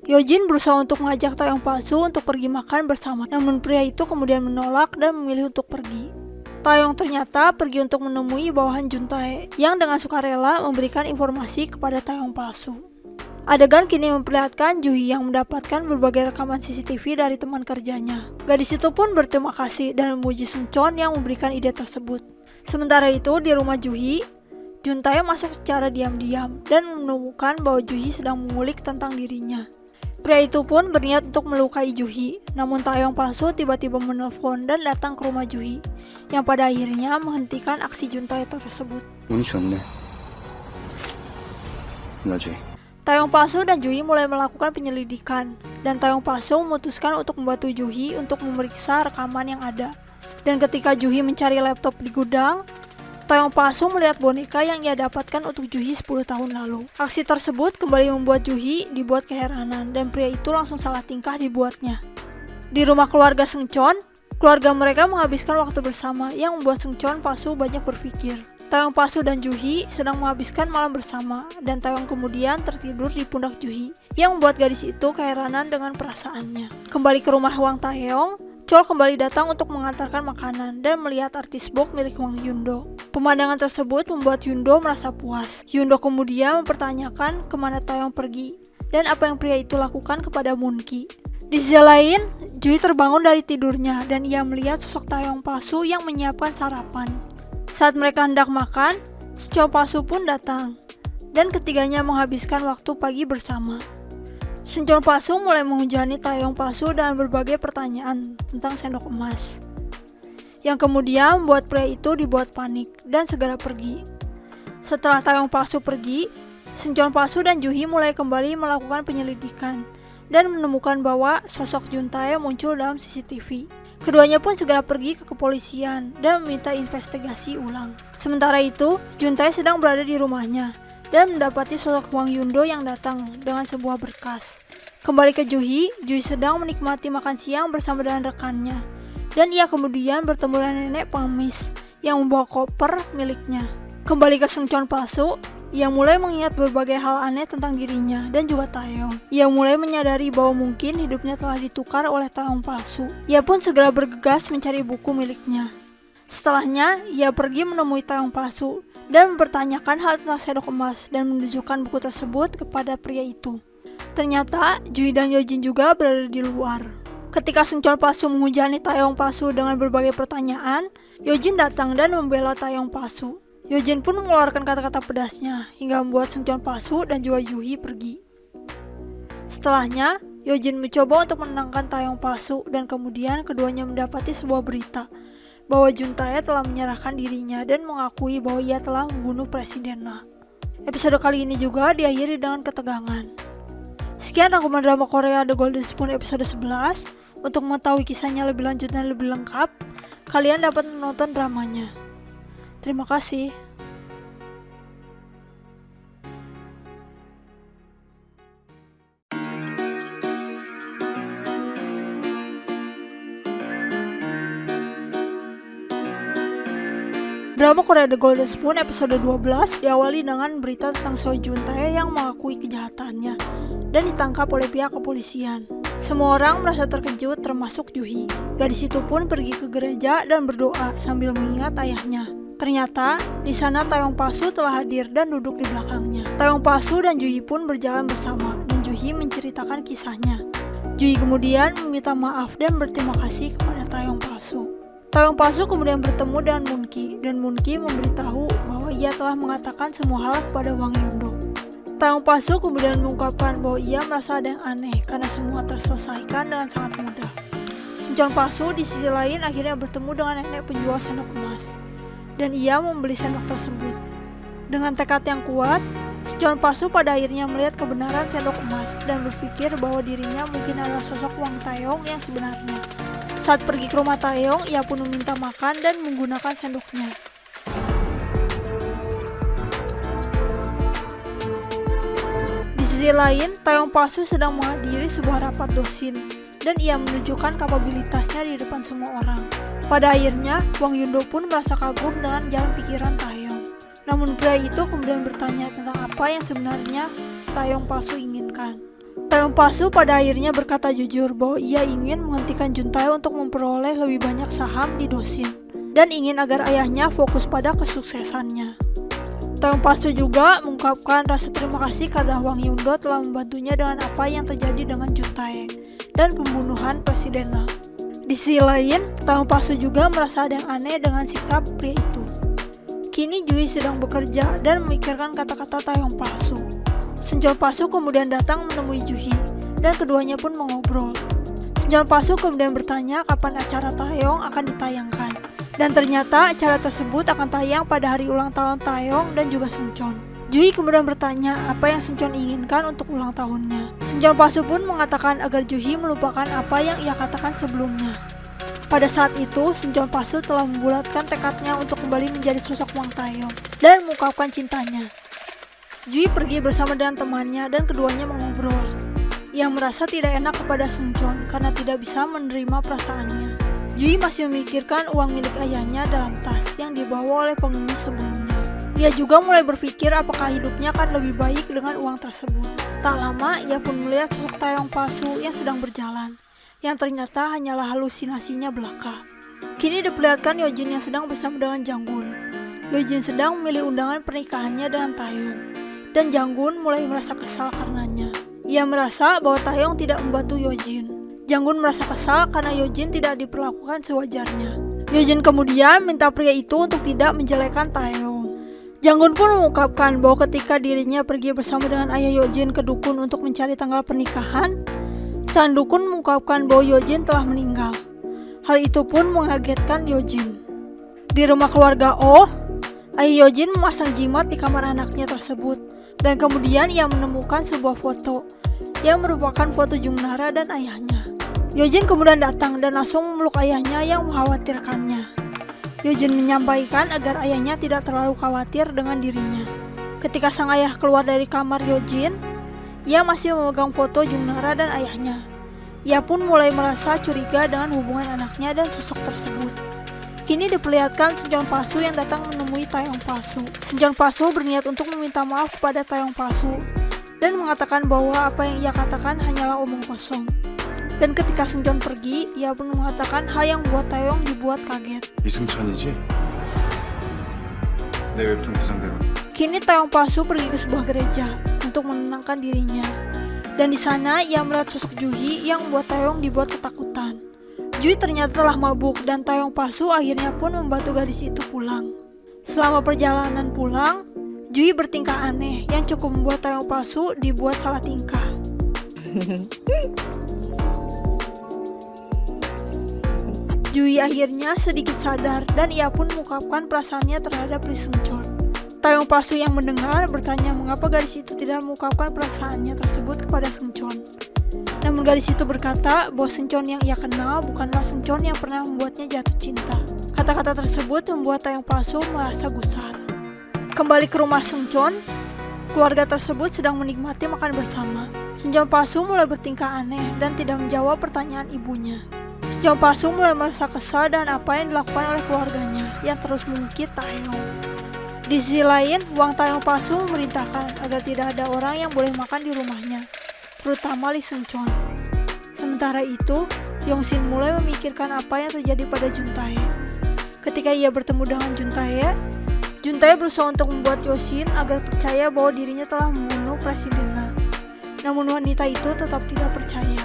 Yojin berusaha untuk mengajak Taeyong palsu untuk pergi makan bersama, namun pria itu kemudian menolak dan memilih untuk pergi. Taeyong ternyata pergi untuk menemui bawahan Juntae yang dengan sukarela memberikan informasi kepada Taeyong palsu. Adegan kini memperlihatkan Juhi yang mendapatkan berbagai rekaman CCTV dari teman kerjanya. Gadis itu pun berterima kasih dan memuji Seungcheon yang memberikan ide tersebut. Sementara itu di rumah Juhi Juntae masuk secara diam-diam dan menemukan bahwa Juhi sedang mengulik tentang dirinya. Pria itu pun berniat untuk melukai Juhi, namun Taeyong palsu tiba-tiba menelpon dan datang ke rumah Juhi, yang pada akhirnya menghentikan aksi Juntae tersebut. 운이 좋네. 뭐지? Taeyong palsu dan Juhi mulai melakukan penyelidikan, dan Taeyong palsu memutuskan untuk membantu Juhi untuk memeriksa rekaman yang ada. Dan ketika Juhi mencari laptop di gudang, Taeyong palsu melihat boneka yang ia dapatkan untuk Juhi 10 tahun lalu. Aksi tersebut kembali membuat Juhi dibuat keheranan dan pria itu langsung salah tingkah dibuatnya. Di rumah keluarga Seungcheon, keluarga mereka menghabiskan waktu bersama yang membuat Seungcheon palsu banyak berpikir. Taeyong palsu dan Juhi sedang menghabiskan malam bersama dan Taeyong kemudian tertidur di pundak Juhi yang membuat gadis itu keheranan dengan perasaannya. Kembali ke rumah Hwang Taeyong, Chol kembali datang untuk mengantarkan makanan dan melihat artis box milik Hwang Yundo. Pemandangan tersebut membuat Yundo merasa puas. Yundo kemudian mempertanyakan kemana Taeyong pergi dan apa yang pria itu lakukan kepada Moon-ki. Di sisi lain, Juhi terbangun dari tidurnya dan ia melihat sosok Taeyong palsu yang menyiapkan sarapan. Saat mereka hendak makan, Seungcheon palsu pun datang dan ketiganya menghabiskan waktu pagi bersama. Seungcheon palsu mulai menghujani Taeyong palsu dengan berbagai pertanyaan tentang sendok emas, yang kemudian membuat pria itu dibuat panik dan segera pergi. Setelah Taeyong palsu pergi, Seungcheon palsu dan Juhi mulai kembali melakukan penyelidikan dan menemukan bahwa sosok Juntae muncul dalam CCTV. Keduanya pun segera pergi ke kepolisian dan meminta investigasi ulang. Sementara itu, Juntae sedang berada di rumahnya dan mendapati sosok Hwang Yundo yang datang dengan sebuah berkas. Kembali ke Juhi, Juhi sedang menikmati makan siang bersama dengan rekannya, dan ia kemudian bertemu dengan nenek pengemis yang membawa koper miliknya. Kembali ke Seungcheon palsu, ia mulai mengingat berbagai hal aneh tentang dirinya dan juga Taeyong. Ia mulai menyadari bahwa mungkin hidupnya telah ditukar oleh Taeyong palsu. Ia pun segera bergegas mencari buku miliknya. Setelahnya, ia pergi menemui Taeyong palsu dan mempertanyakan hal tentang sendok emas dan menunjukkan buku tersebut kepada pria itu. Ternyata, Juhi dan Yojin juga berada di luar. Ketika Seungcheon palsu menghujani Taeyong palsu dengan berbagai pertanyaan, Yojin datang dan membela Taeyong palsu. Yojin pun mengeluarkan kata-kata pedasnya hingga membuat Seungcheon palsu dan juga Juhi pergi. Setelahnya, Yojin mencoba untuk menenangkan Taeyong palsu dan kemudian keduanya mendapati sebuah berita bahwa Juntae telah menyerahkan dirinya dan mengakui bahwa ia telah membunuh Presiden Na. Episode kali ini juga diakhiri dengan ketegangan. Sekian rangkuman drama Korea The Golden Spoon episode 11. Untuk mengetahui kisahnya lebih lanjut dan lebih lengkap, kalian dapat menonton dramanya. Terima kasih. Drama Korea The Golden Spoon episode 12 diawali dengan berita tentang Seo Juntae yang mengakui kejahatannya dan ditangkap oleh pihak kepolisian. Semua orang merasa terkejut termasuk Juhi. Gadis itu pun pergi ke gereja dan berdoa sambil mengingat ayahnya. Ternyata di sana Taeyong palsu telah hadir dan duduk di belakangnya. Taeyong palsu dan Juhi pun berjalan bersama dan Juhi menceritakan kisahnya. Juhi kemudian meminta maaf dan berterima kasih kepada Taeyong palsu. Taeyong palsu kemudian bertemu dengan Moon-ki dan Moon-ki memberitahu bahwa ia telah mengatakan semua hal kepada Hwang Yundo. Taeyong palsu kemudian mengungkapkan bahwa ia merasa ada yang aneh karena semua terselesaikan dengan sangat mudah. Seungcheon palsu di sisi lain akhirnya bertemu dengan nenek penjual sendok emas dan ia membeli sendok tersebut. Dengan tekad yang kuat, Seungcheon palsu pada akhirnya melihat kebenaran sendok emas dan berpikir bahwa dirinya mungkin adalah sosok Hwang Taeyong yang sebenarnya. Saat pergi ke rumah Taeyong, ia pun meminta makan dan menggunakan sendoknya. Di sisi lain, Taeyong palsu sedang menghadiri sebuah rapat dosin dan ia menunjukkan kapabilitasnya di depan semua orang. Pada akhirnya, Hwang Yundo pun merasa kagum dengan jalan pikiran Taeyong. Namun pria itu kemudian bertanya tentang apa yang sebenarnya Taeyong palsu inginkan. Taeyong palsu pada akhirnya berkata jujur bahwa ia ingin menghentikan Juntae untuk memperoleh lebih banyak saham di dosin dan ingin agar ayahnya fokus pada kesuksesannya. Taeyong palsu juga mengungkapkan rasa terima kasih karena Hwang Yundo telah membantunya dengan apa yang terjadi dengan Juntae dan pembunuhan Presiden Na. Di sisi lain, Taeyong palsu juga merasa ada yang aneh dengan sikap pria itu. Kini Jui sedang bekerja dan memikirkan kata-kata Taeyong palsu. Seuncheon palsu kemudian datang menemui Juhi dan keduanya pun mengobrol. Seuncheon palsu kemudian bertanya kapan acara Taeyong akan ditayangkan. Dan ternyata acara tersebut akan tayang pada hari ulang tahun Taeyong dan juga Seuncheon. Jui kemudian bertanya apa yang Seuncheon inginkan untuk ulang tahunnya. Seuncheon palsu pun mengatakan agar Juhi melupakan apa yang ia katakan sebelumnya. Pada saat itu, Seuncheon palsu telah membulatkan tekadnya untuk kembali menjadi sosok Wang Taeyong dan mengungkapkan cintanya. Jui pergi bersama dengan temannya dan keduanya mengobrol. Ia merasa tidak enak kepada Seuncheon karena tidak bisa menerima perasaannya. Jui masih memikirkan uang milik ayahnya dalam tas yang dibawa oleh pengemis sebelumnya. Ia juga mulai berpikir apakah hidupnya akan lebih baik dengan uang tersebut. Tak lama, ia pun melihat sosok Taeyong palsu yang sedang berjalan, yang ternyata hanyalah halusinasinya belaka. Kini diperlihatkan Yojin yang sedang bersama dengan Janggun. Yojin sedang memilih undangan pernikahannya dengan Taeyong, dan Janggun mulai merasa kesal karenanya. Ia merasa bahwa Taeyong tidak membantu Yojin. Janggun merasa kesal karena Yojin tidak diperlakukan sewajarnya. Yojin kemudian minta pria itu untuk tidak menjelekkan Taeyong. Janggun pun mengungkapkan bahwa ketika dirinya pergi bersama dengan ayah Yojin ke dukun untuk mencari tanggal pernikahan, sang dukun mengungkapkan bahwa Yojin telah meninggal. Hal itu pun mengagetkan Yojin. Di rumah keluarga Oh, ayah Yojin memasang jimat di kamar anaknya tersebut, dan kemudian ia menemukan sebuah foto yang merupakan foto Jungnara dan ayahnya. Yojin kemudian datang dan langsung memeluk ayahnya yang mengkhawatirkannya. Yojin menyampaikan agar ayahnya tidak terlalu khawatir dengan dirinya. Ketika sang ayah keluar dari kamar Yojin, ia masih memegang foto Jungnara dan ayahnya. Ia pun mulai merasa curiga dengan hubungan anaknya dan sosok tersebut. Kini diperlihatkan Seuncheon palsu yang datang menemui Taeyong palsu. Seuncheon palsu berniat untuk meminta maaf kepada Taeyong palsu dan mengatakan bahwa apa yang ia katakan hanyalah omong kosong. Dan ketika Seuncheon pergi, ia pun mengatakan hal yang membuat Taeyong dibuat kaget. 이승천이지? 내 웹툰 구성대로. Kini Taeyong palsu pergi ke sebuah gereja untuk menenangkan dirinya. Dan di sana ia melihat sosok Juhi yang membuat Taeyong dibuat ketakutan. Juhi ternyata telah mabuk dan Taeyong palsu akhirnya pun membantu gadis itu pulang. Selama perjalanan pulang, Juhi bertingkah aneh yang cukup membuat Taeyong palsu dibuat salah tingkah. Juhi akhirnya sedikit sadar dan ia pun mengungkapkan perasaannya terhadap Lee Seuncheon. Taeyong palsu yang mendengar bertanya mengapa gadis itu tidak mengungkapkan perasaannya tersebut kepada Seuncheon. Namun gadis itu berkata bahwa Seuncheon yang ia kenal bukanlah Seuncheon yang pernah membuatnya jatuh cinta. Kata-kata tersebut membuat Taeyong palsu merasa gusar. Kembali ke rumah Seuncheon, keluarga tersebut sedang menikmati makan bersama. Seuncheon palsu mulai bertingkah aneh dan tidak menjawab pertanyaan ibunya. Seuncheon palsu mulai merasa kesal dan apa yang dilakukan oleh keluarganya yang terus mengungkit Taeyong. Di sisi lain, Wang Taeyong palsu memerintahkan agar tidak ada orang yang boleh makan di rumahnya, terutama Lee Seuncheon. Sementara itu, Yongsin mulai memikirkan apa yang terjadi pada Juntae. Ketika ia bertemu dengan Juntae, Juntae berusaha untuk membuat Yongsin agar percaya bahwa dirinya telah membunuh Presidennya. Namun wanita itu tetap tidak percaya.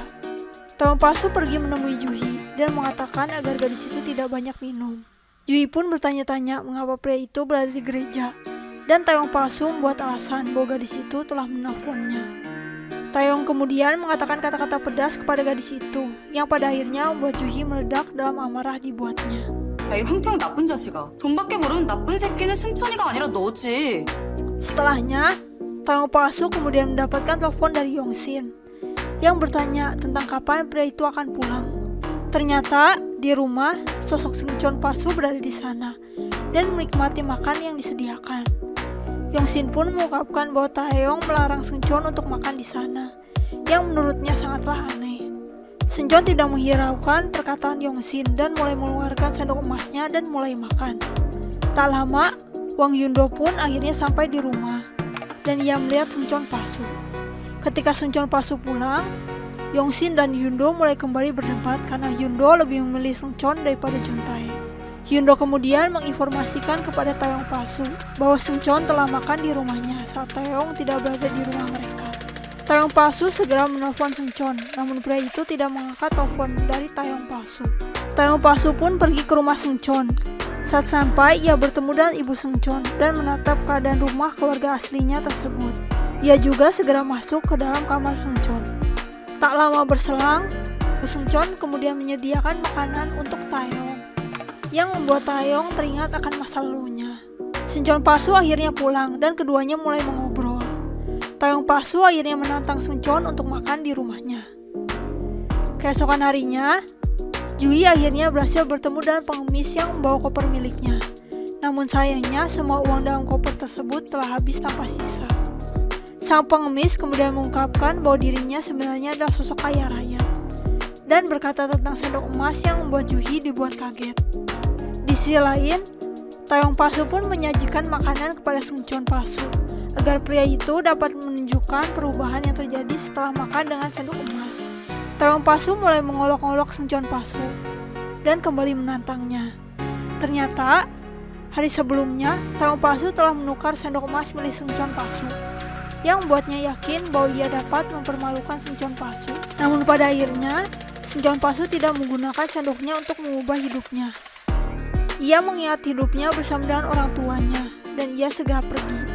Taeyong palsu pergi menemui Juhi dan mengatakan agar gadis itu tidak banyak minum. Juhi pun bertanya-tanya mengapa pria itu berada di gereja, dan Taeyong palsu membuat alasan bahwa gadis itu telah menelponnya. Taeyong kemudian mengatakan kata-kata pedas kepada gadis itu, yang pada akhirnya membuat Juhi meledak dalam amarah dibuatnya. 야, 이 황태형 나쁜 자식아. 돈밖에 모르는 나쁜 새끼는 승천이가 아니라 너지. Setelahnya, Taeyong palsu kemudian mendapatkan telepon dari Yongsin yang bertanya tentang kapan pria itu akan pulang. Ternyata di rumah, sosok Seuncheon palsu berada di sana dan menikmati makan yang disediakan. Yongsin pun mengungkapkan bahwa Taeyong melarang Seuncheon untuk makan di sana, yang menurutnya sangatlah aneh. Seuncheon tidak menghiraukan perkataan Yongsin dan mulai mengeluarkan sendok emasnya dan mulai makan. Tak lama, Wang Yundo pun akhirnya sampai di rumah dan ia melihat Seuncheon palsu. Ketika Seuncheon palsu pulang, Yongsin dan Yundo mulai kembali berdebat karena Yundo lebih memilih Seuncheon daripada Juntae. Yundo kemudian menginformasikan kepada Taeyong palsu bahwa Seuncheon telah makan di rumahnya saat Taeyong tidak berada di rumah mereka. Taeyong palsu segera menelpon Seuncheon, namun pria itu tidak mengangkat telepon dari Taeyong palsu. Taeyong palsu pun pergi ke rumah Seuncheon. Saat sampai, ia bertemu dengan Ibu Seungcheon dan menatap keadaan rumah keluarga aslinya tersebut. Ia juga segera masuk ke dalam kamar Seungcheon. Tak lama berselang, Ibu Seungcheon kemudian menyediakan makanan untuk Taeyong, yang membuat Taeyong teringat akan masa lalunya. Seungcheon Pasu akhirnya pulang dan keduanya mulai mengobrol. Taeyong Pasu akhirnya menantang Seungcheon untuk makan di rumahnya. Keesokan harinya, Jui akhirnya berhasil bertemu dengan pengemis yang membawa koper miliknya. Namun sayangnya semua uang dalam koper tersebut telah habis tanpa sisa. Sang pengemis kemudian mengungkapkan bahwa dirinya sebenarnya adalah sosok kaya raya dan berkata tentang sendok emas yang membuat Juhi dibuat kaget. Di sisi lain, Taeyong Pasu pun menyajikan makanan kepada Seungcheon Pasu agar pria itu dapat menunjukkan perubahan yang terjadi setelah makan dengan sendok emas. Taeyong Pasu mulai mengolok-olok Seungcheon Pasu dan kembali menantangnya. Ternyata, hari sebelumnya, Taeyong Pasu telah menukar sendok emas milik Seungcheon Pasu, yang membuatnya yakin bahwa ia dapat mempermalukan Seungcheon Pasu. Namun pada akhirnya, Seungcheon Pasu tidak menggunakan sendoknya untuk mengubah hidupnya. Ia mengingat hidupnya bersama dengan orang tuanya, dan ia segera pergi.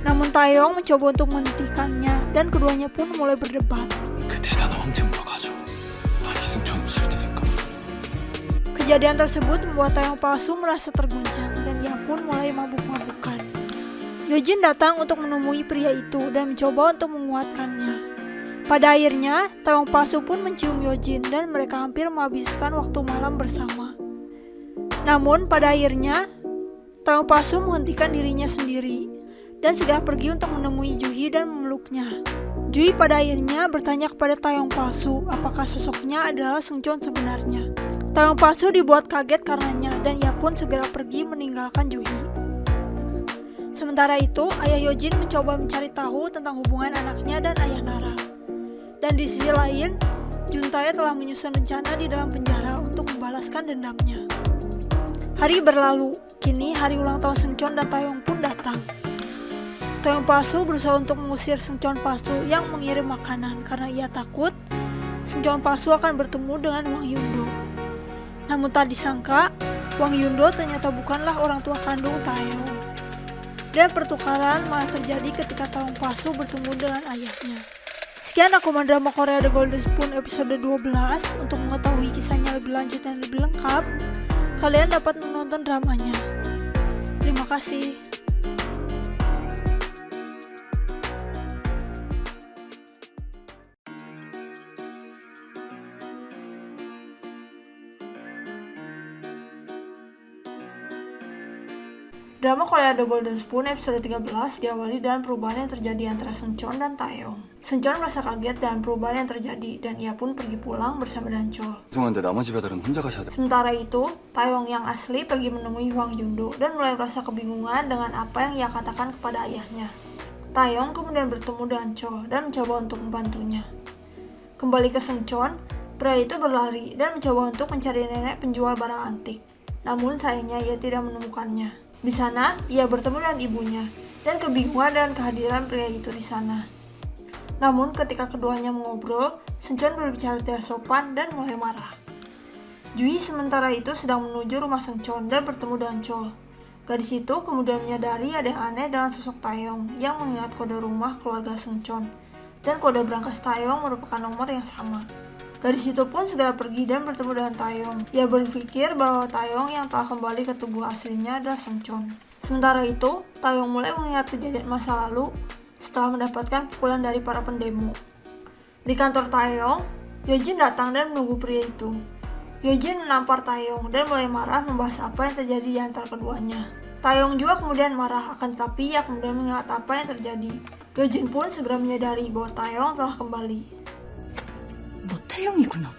Namun Taeyong mencoba untuk menghentikannya, dan keduanya pun mulai berdebat. Kejadian tersebut membuat Taeyong Pasu merasa terguncang dan ia pun mulai mabuk-mabukan. Yojin datang untuk menemui pria itu dan mencoba untuk menguatkannya. Pada akhirnya, Taeyong Pasu pun mencium Yojin dan mereka hampir menghabiskan waktu malam bersama. Namun pada akhirnya, Taeyong Pasu menghentikan dirinya sendiri dan segera pergi untuk menemui Juhi dan memeluknya. Jui pada akhirnya bertanya kepada Taeyong Pasu apakah sosoknya adalah Seungcheon sebenarnya. Taeyong Pasu dibuat kaget karenanya dan ia pun segera pergi meninggalkan Juhi. Sementara itu, ayah Yojin mencoba mencari tahu tentang hubungan anaknya dan ayah Nara. Dan di sisi lain, Juntae telah menyusun rencana di dalam penjara untuk membalaskan dendamnya. Hari berlalu, kini hari ulang tahun Seungcheon dan Taeyong pun datang. Taeyong Pasu berusaha untuk mengusir Seungcheon Pasu yang mengirim makanan karena ia takut Seungcheon Pasu akan bertemu dengan Wang Yundo. Namun tak disangka, Wang Yundo ternyata bukanlah orang tua kandung Taeyong. Dan pertukaran malah terjadi ketika Taeyong Pasu bertemu dengan ayahnya. Sekian rangkuman drama Korea The Golden Spoon episode 12. Untuk mengetahui kisahnya lebih lanjut dan lebih lengkap, kalian dapat menonton dramanya. Terima kasih. Drama Korea The Golden Spoon episode 13 diawali dengan perubahan yang terjadi antara Seungcheon dan Taeyong. Seungcheon merasa kaget dengan perubahan yang terjadi dan ia pun pergi pulang bersama dengan Chol. Sementara itu, Taeyong yang asli pergi menemui Hwang Yundo dan mulai merasa kebingungan dengan apa yang ia katakan kepada ayahnya. Taeyong kemudian bertemu dengan Chol dan mencoba untuk membantunya. Kembali ke Seungcheon, pria itu berlari dan mencoba untuk mencari nenek penjual barang antik. Namun sayangnya ia tidak menemukannya. Di sana, ia bertemu dengan ibunya dan kebingungan dengan kehadiran pria itu di sana. Namun ketika keduanya mengobrol, Seungcheon berbicara tidak sopan dan mulai marah. Jui sementara itu sedang menuju rumah Seungcheon dan bertemu dengan Chol. Gadis itu kemudian menyadari ada yang aneh dengan sosok Taeyong yang mengingat kode rumah keluarga Seungcheon dan kode brankas Taeyong merupakan nomor yang sama. Gadis itu pun segera pergi dan bertemu dengan Taeyong. Ia berpikir bahwa Taeyong yang telah kembali ke tubuh aslinya adalah Seungcheon. Sementara itu, Taeyong mulai mengingat kejadian masa lalu setelah mendapatkan pukulan dari para pendemo. Di kantor Taeyong, Yojin datang dan menunggu pria itu. Yojin menampar Taeyong dan mulai marah membahas apa yang terjadi di antara keduanya. Taeyong juga kemudian marah, akan tetapi ia kemudian mengingat apa yang terjadi. Yojin pun segera menyadari bahwa Taeyong telah kembali. 태영이구나.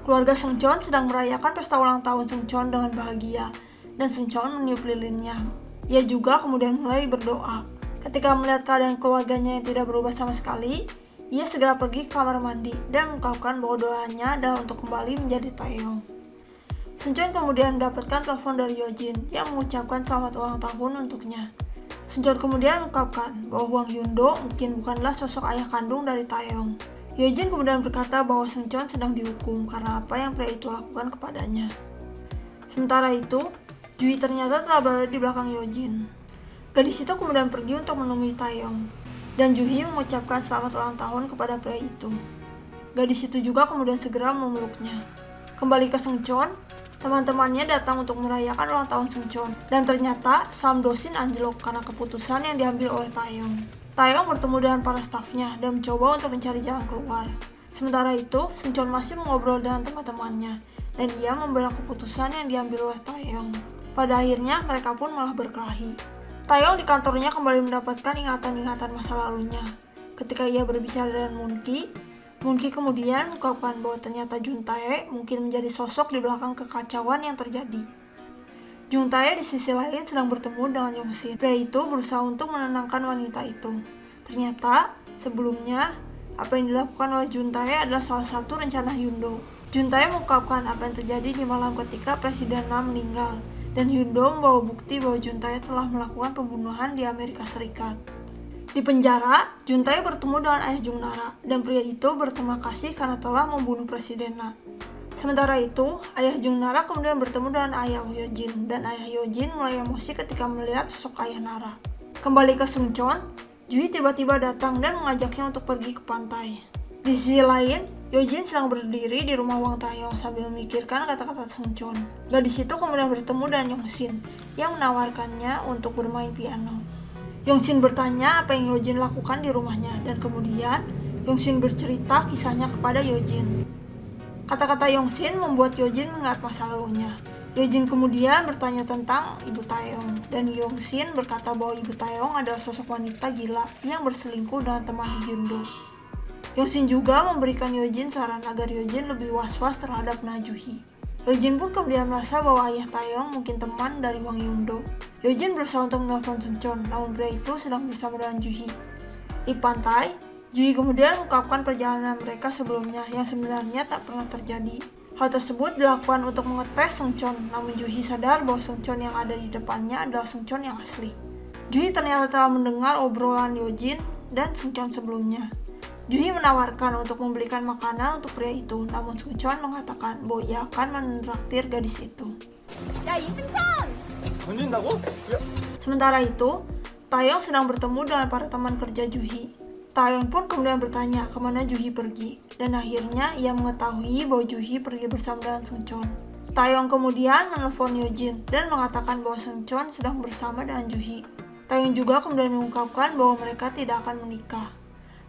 Keluarga Seungcheon sedang merayakan pesta ulang tahun Seungcheon dengan bahagia, dan Seungcheon meniup lilinnya. Ia juga kemudian mulai berdoa. Ketika melihat keadaan keluarganya yang tidak berubah sama sekali, ia segera pergi ke kamar mandi dan mengungkapkan bahwa doanya adalah untuk kembali menjadi Taeyong. Seungcheon kemudian mendapatkan telepon dari Yojin yang mengucapkan selamat ulang tahun untuknya. Seungcheon kemudian mengungkapkan bahwa Hwang Yundo mungkin bukanlah sosok ayah kandung dari Taeyong. Yojin kemudian berkata bahwa Seungcheon sedang dihukum karena apa yang pria itu lakukan kepadanya. Sementara itu, Jui ternyata telah berada di belakang Yojin. Gadis itu kemudian pergi untuk menemui Taeyong, dan Juhi mengucapkan selamat ulang tahun kepada pria itu. Gadis itu juga kemudian segera memeluknya. Kembali ke Seungcheon, teman-temannya datang untuk merayakan ulang tahun Seungcheon, dan ternyata Sam Dosin anjlok karena keputusan yang diambil oleh Taeyong. Taeyong bertemu dengan para stafnya dan mencoba untuk mencari jalan keluar. Sementara itu, Seungcheon masih mengobrol dengan teman-temannya, dan ia membela keputusan yang diambil oleh Taeyong. Pada akhirnya, mereka pun malah berkelahi. Taeyong di kantornya kembali mendapatkan ingatan-ingatan masa lalunya. Ketika ia berbicara dengan Moonki kemudian mengungkapkan bahwa ternyata Juntae mungkin menjadi sosok di belakang kekacauan yang terjadi. Juntae di sisi lain sedang bertemu dengan Yongshin. Pria itu berusaha untuk menenangkan wanita itu. Ternyata, sebelumnya, apa yang dilakukan oleh Juntae adalah salah satu rencana Hyundo. Juntae mengungkapkan apa yang terjadi di malam ketika Presiden Nam meninggal, dan Hyundo membawa bukti bahwa Juntae telah melakukan pembunuhan di Amerika Serikat. Di penjara, Juntae bertemu dengan ayah Jungnara, dan pria itu berterima kasih karena telah membunuh Presiden Na. Sementara itu, ayah Jungnara kemudian bertemu dengan ayah Hyojin, dan ayah Hyojin mulai emosi ketika melihat sosok ayah Nara. Kembali ke Seungcheon, Jui tiba-tiba datang dan mengajaknya untuk pergi ke pantai. Di sisi lain, Yojin sedang berdiri di rumah Wang Taeyong sambil memikirkan kata-kata Seungcheon. Gadis itu kemudian bertemu dengan Yongshin yang menawarkannya untuk bermain piano. Yongshin bertanya apa yang Yojin lakukan di rumahnya, dan kemudian Yongshin bercerita kisahnya kepada Yojin. Kata-kata Yongshin membuat Yojin mengingat masa lalunya. Yojin kemudian bertanya tentang Ibu Taeyong, dan Yongshin berkata bahwa Ibu Taeyong adalah sosok wanita gila yang berselingkuh dengan teman Hyundo. Yongshin juga memberikan Yojin saran agar Yojin lebih was-was terhadap Najuhi. Yojin pun kemudian merasa bahwa ayah Taeyong mungkin teman dari Wang Yundo. Yojin berusaha untuk menelpon Seungcheon, namun pria itu sedang bersama dengan Juhi. Di pantai, Juhi kemudian mengungkapkan perjalanan mereka sebelumnya yang sebenarnya tak pernah terjadi. Hal tersebut dilakukan untuk mengetes Seungcheon, namun Juhi sadar bahwa Seungcheon yang ada di depannya adalah Seungcheon yang asli. Juhi ternyata telah mendengar obrolan Yojin dan Seungcheon sebelumnya. Juhi menawarkan untuk membelikan makanan untuk pria itu, namun Seungcheon mengatakan bahwa ia akan menraktir gadis itu. 야 이승천! 던진다고? Sementara itu, Taeyong sedang bertemu dengan para teman kerja Juhi. Taeyong pun kemudian bertanya kemana Juhi pergi, dan akhirnya ia mengetahui bahwa Juhi pergi bersama dengan Seungcheon. Taeyong kemudian menelpon Yojin dan mengatakan bahwa Seungcheon sedang bersama dengan Juhi. Taeyong juga kemudian mengungkapkan bahwa mereka tidak akan menikah.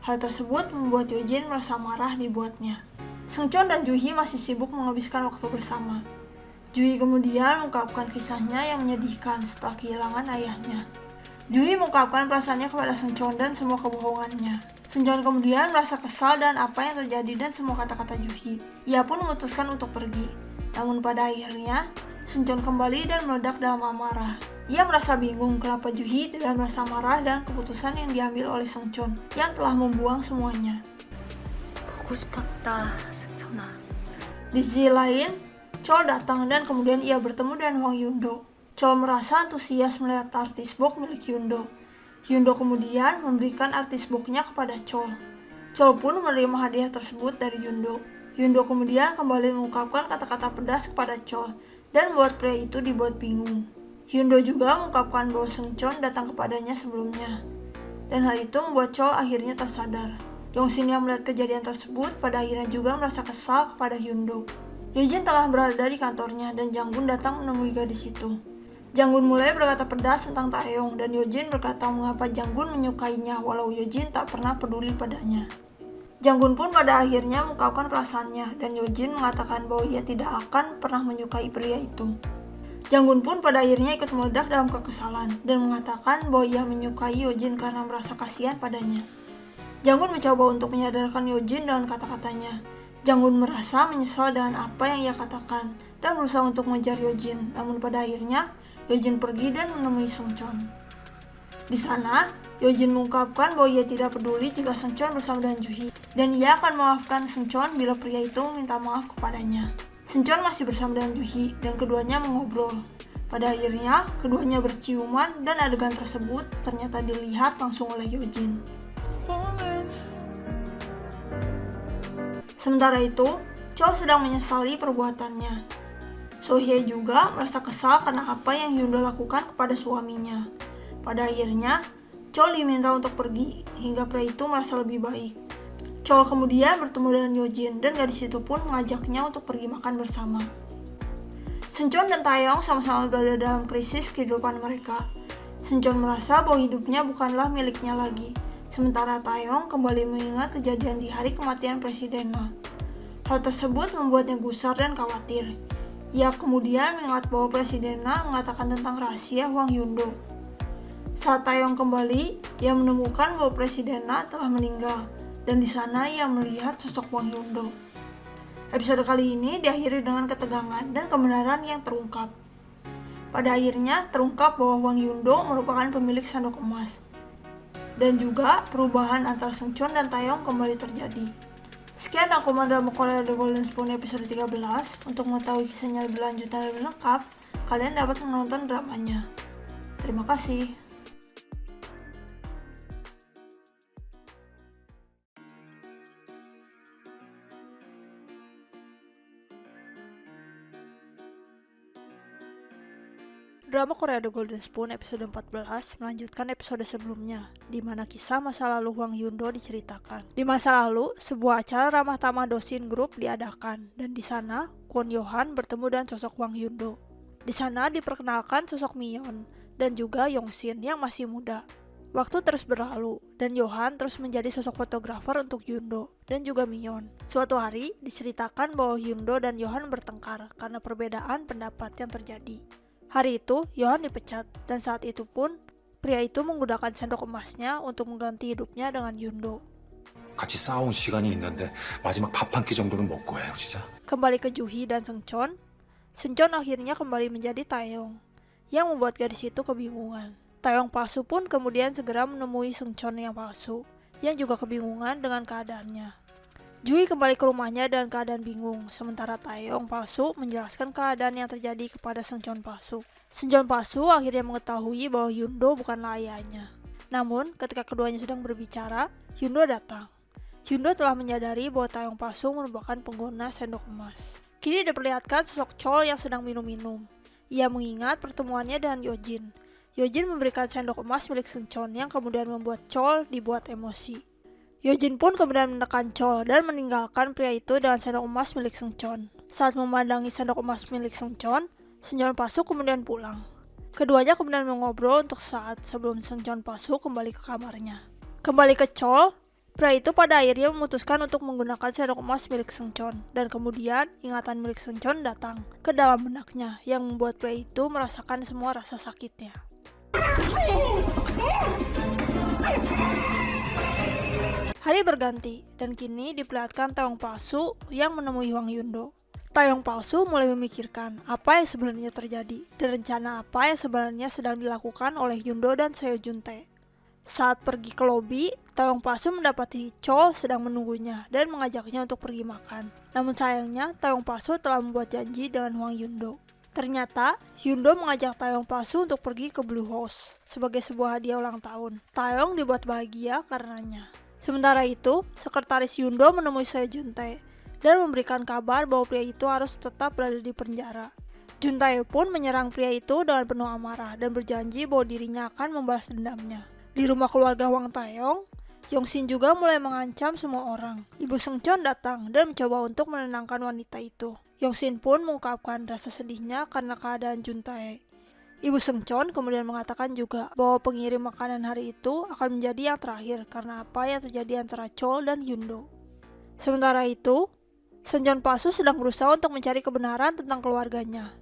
Hal tersebut membuat Yojin merasa marah dibuatnya. Seungcheon dan Juhi masih sibuk menghabiskan waktu bersama. Juhi kemudian mengungkapkan kisahnya yang menyedihkan setelah kehilangan ayahnya. Juhi mengungkapkan perasaannya kepada Seungcheon dan semua kebohongannya. Seungcheon kemudian merasa kesal dan apa yang terjadi dan semua kata-kata Juhi. Ia pun memutuskan untuk pergi. Namun pada akhirnya, Seungcheon kembali dan meledak dalam amarah. Ia merasa bingung kenapa Juhi tidak merasa marah dan keputusan yang diambil oleh Seungcheon yang telah membuang semuanya. 보고 싶었다, 승천아. Di sisi lain, Chol datang dan kemudian ia bertemu dengan Hwang Yundo. Chol merasa antusias melihat artis box milik Yundo. Yundo kemudian memberikan artis boxnya kepada Chol. Chol pun menerima hadiah tersebut dari Yundo. Yundo kemudian kembali mengungkapkan kata-kata pedas kepada Chol dan membuat pria itu dibuat bingung. Yundo juga mengungkapkan bahwa Seungcheon datang kepadanya sebelumnya, dan hal itu membuat Chol akhirnya tersadar. Yongshin yang melihat kejadian tersebut pada akhirnya juga merasa kesal kepada Yundo. Yojin telah berada di kantornya dan Janggun datang menemui gadis itu. Janggun mulai berkata pedas tentang Taeyong dan Yojin berkata mengapa Janggun menyukainya walau Yojin tak pernah peduli padanya. Janggun pun pada akhirnya mengungkapkan perasaannya dan Yojin mengatakan bahwa ia tidak akan pernah menyukai pria itu. Janggun pun pada akhirnya ikut meledak dalam kekesalan dan mengatakan bahwa ia menyukai Yojin karena merasa kasihan padanya. Janggun mencoba untuk menyadarkan Yojin dengan kata-katanya. Janggun merasa menyesal dengan apa yang ia katakan dan berusaha untuk mengejar Yojin, namun pada akhirnya Yojin pergi dan menemui Seungcheon. Di sana, Yojin mengungkapkan bahwa ia tidak peduli jika Seungcheon bersama dengan Juhi, dan ia akan memaafkan Seungcheon bila pria itu meminta maaf kepadanya. Seungcheon masih bersama dengan Juhi dan keduanya mengobrol. Pada akhirnya, keduanya berciuman dan adegan tersebut ternyata dilihat langsung oleh Yojin. Sementara itu, Chol sedang menyesali perbuatannya. So-hye juga merasa kesal karena apa yang Hyundo lakukan kepada suaminya. Pada akhirnya, Chol diminta untuk pergi hingga pria itu merasa lebih baik. Chol kemudian bertemu dengan Yojin dan gadis itu pun mengajaknya untuk pergi makan bersama. Seungcheon dan Taeyong sama-sama berada dalam krisis kehidupan mereka. Seungcheon merasa bahwa hidupnya bukanlah miliknya lagi, sementara Taeyong kembali mengingat kejadian di hari kematian Presiden Na. Hal tersebut membuatnya gusar dan khawatir. Ia kemudian mengingat bahwa Presiden Na mengatakan tentang rahasia Hwang Yundo. Saat Taeyong kembali, ia menemukan bahwa Presiden Na telah meninggal, dan di sana ia melihat sosok Hwang Yundo. Episode kali ini diakhiri dengan ketegangan dan kebenaran yang terungkap. Pada akhirnya terungkap bahwa Hwang Yundo merupakan pemilik sendok emas. Dan juga perubahan antara Seungcheon dan Taeyong kembali terjadi. Sekian rangkuman drama Korea The Golden Spoon episode 13. Untuk mengetahui kisahnya lebih lanjut dan lebih lengkap, kalian dapat menonton dramanya. Terima kasih. Drama Korea The Golden Spoon episode 14 melanjutkan episode sebelumnya, di mana kisah masa lalu Hwang Yundo diceritakan. Di masa lalu, sebuah acara ramah tamah dosin grup diadakan, dan di sana Kwon Yohan bertemu dengan sosok Hwang Yundo. Di sana diperkenalkan sosok Miyeon dan juga Yongshin yang masih muda. Waktu terus berlalu, dan Yohan terus menjadi sosok fotografer untuk Yundo dan juga Miyeon. Suatu hari diceritakan bahwa Yundo dan Yohan bertengkar karena perbedaan pendapat yang terjadi. Hari itu, Yohan dipecat, dan saat itu pun, pria itu menggunakan sendok emasnya untuk mengganti hidupnya dengan Yundo. 같이 싸운 시간이 있는데 마지막 밥 한 끼 정도는 먹고 해요, 진짜. Kembali ke Juhi dan Seungcheon, Seungcheon akhirnya kembali menjadi Taeyong, yang membuat gadis itu kebingungan. Taeyong palsu pun kemudian segera menemui Seungcheon yang palsu, yang juga kebingungan dengan keadaannya. Juhi kembali ke rumahnya dalam keadaan bingung, sementara Taeyong palsu menjelaskan keadaan yang terjadi kepada Seungcheon palsu. Seungcheon palsu akhirnya mengetahui bahwa Yundo bukanlah ayahnya. Namun, ketika keduanya sedang berbicara, Yundo datang. Yundo telah menyadari bahwa Taeyong palsu merupakan pengguna sendok emas. Kini diperlihatkan sosok Chol yang sedang minum-minum. Ia mengingat pertemuannya dengan Yojin. Yojin memberikan sendok emas milik Seungcheon yang kemudian membuat Chol dibuat emosi. Yojin pun kemudian menekan Chol dan meninggalkan pria itu dengan sendok emas milik Seungcheon. Saat memandangi sendok emas milik Seungcheon, Seungcheon palsu kemudian pulang. Keduanya kemudian mengobrol untuk saat sebelum Seungcheon palsu kembali ke kamarnya. Kembali ke Chol, pria itu pada akhirnya memutuskan untuk menggunakan sendok emas milik Seungcheon, dan kemudian ingatan milik Seungcheon datang ke dalam benaknya yang membuat pria itu merasakan semua rasa sakitnya. Hari berganti, dan kini diperlihatkan Taeyong palsu yang menemui Hwang Yundo. Taeyong palsu mulai memikirkan apa yang sebenarnya terjadi, dan rencana apa yang sebenarnya sedang dilakukan oleh Yundo dan Seo Juntae. Saat pergi ke lobi, Taeyong palsu mendapati Chol sedang menunggunya dan mengajaknya untuk pergi makan. Namun sayangnya, Taeyong palsu telah membuat janji dengan Hwang Yundo. Ternyata, Yundo mengajak Taeyong palsu untuk pergi ke Blue House sebagai sebuah hadiah ulang tahun. Taeyong dibuat bahagia karenanya. Sementara itu, sekretaris Yundo menemui Seo Juntae dan memberikan kabar bahwa pria itu harus tetap berada di penjara. Juntae pun menyerang pria itu dengan penuh amarah dan berjanji bahwa dirinya akan membalas dendamnya. Di rumah keluarga Hwang Taeyong, Yongshin juga mulai mengancam semua orang. Ibu Seungcheon datang dan mencoba untuk menenangkan wanita itu. Yongshin pun mengungkapkan rasa sedihnya karena keadaan Juntae. Ibu Seungcheon kemudian mengatakan juga bahwa pengirim makanan hari itu akan menjadi yang terakhir karena apa yang terjadi antara Chol dan Yundo. Sementara itu, Seungcheon palsu sedang berusaha untuk mencari kebenaran tentang keluarganya.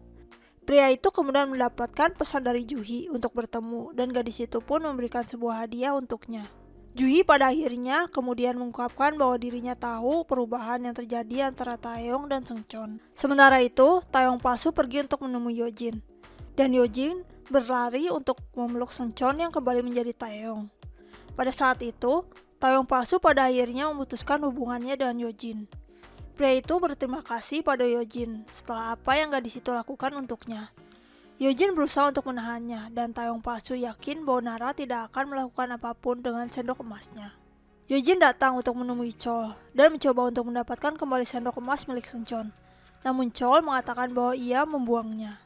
Pria itu kemudian mendapatkan pesan dari Juhi untuk bertemu, dan gadis itu pun memberikan sebuah hadiah untuknya. Juhi pada akhirnya kemudian mengungkapkan bahwa dirinya tahu perubahan yang terjadi antara Taeyong dan Seungcheon. Sementara itu, Taeyong palsu pergi untuk menemui Yojin. Dan Yojin berlari untuk memeluk Seungcheon yang kembali menjadi Taeyong. Pada saat itu, Taeyong palsu pada akhirnya memutuskan hubungannya dengan Yojin. Pria itu berterima kasih pada Yojin setelah apa yang gadis itu lakukan untuknya. Yojin berusaha untuk menahannya, dan Taeyong palsu yakin bahwa Nara tidak akan melakukan apapun dengan sendok emasnya. Yojin datang untuk menemui Chol dan mencoba untuk mendapatkan kembali sendok emas milik Seungcheon. namun Chol mengatakan bahwa ia membuangnya.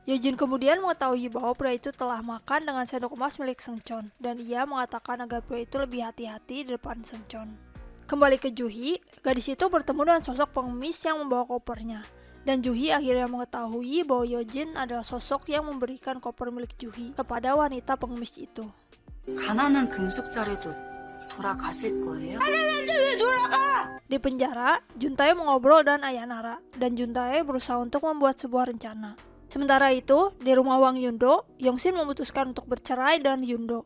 Yojin kemudian mengetahui bahwa pria itu telah makan dengan sendok emas milik Seungcheon dan ia mengatakan agar pria itu lebih hati-hati di depan Seungcheon. Kembali ke Juhi, gadis itu bertemu dengan sosok pengemis yang membawa kopernya. Dan Juhi akhirnya mengetahui bahwa Yojin adalah sosok yang memberikan koper milik Juhi kepada wanita pengemis itu. 가난한 금숙자라도 돌아가실 거예요? Di penjara, Juntae mengobrol dengan ayah Nara, dan Juntae berusaha untuk membuat sebuah rencana. Sementara itu, di rumah Wang Yundo, Yongsin memutuskan untuk bercerai dengan Yundo.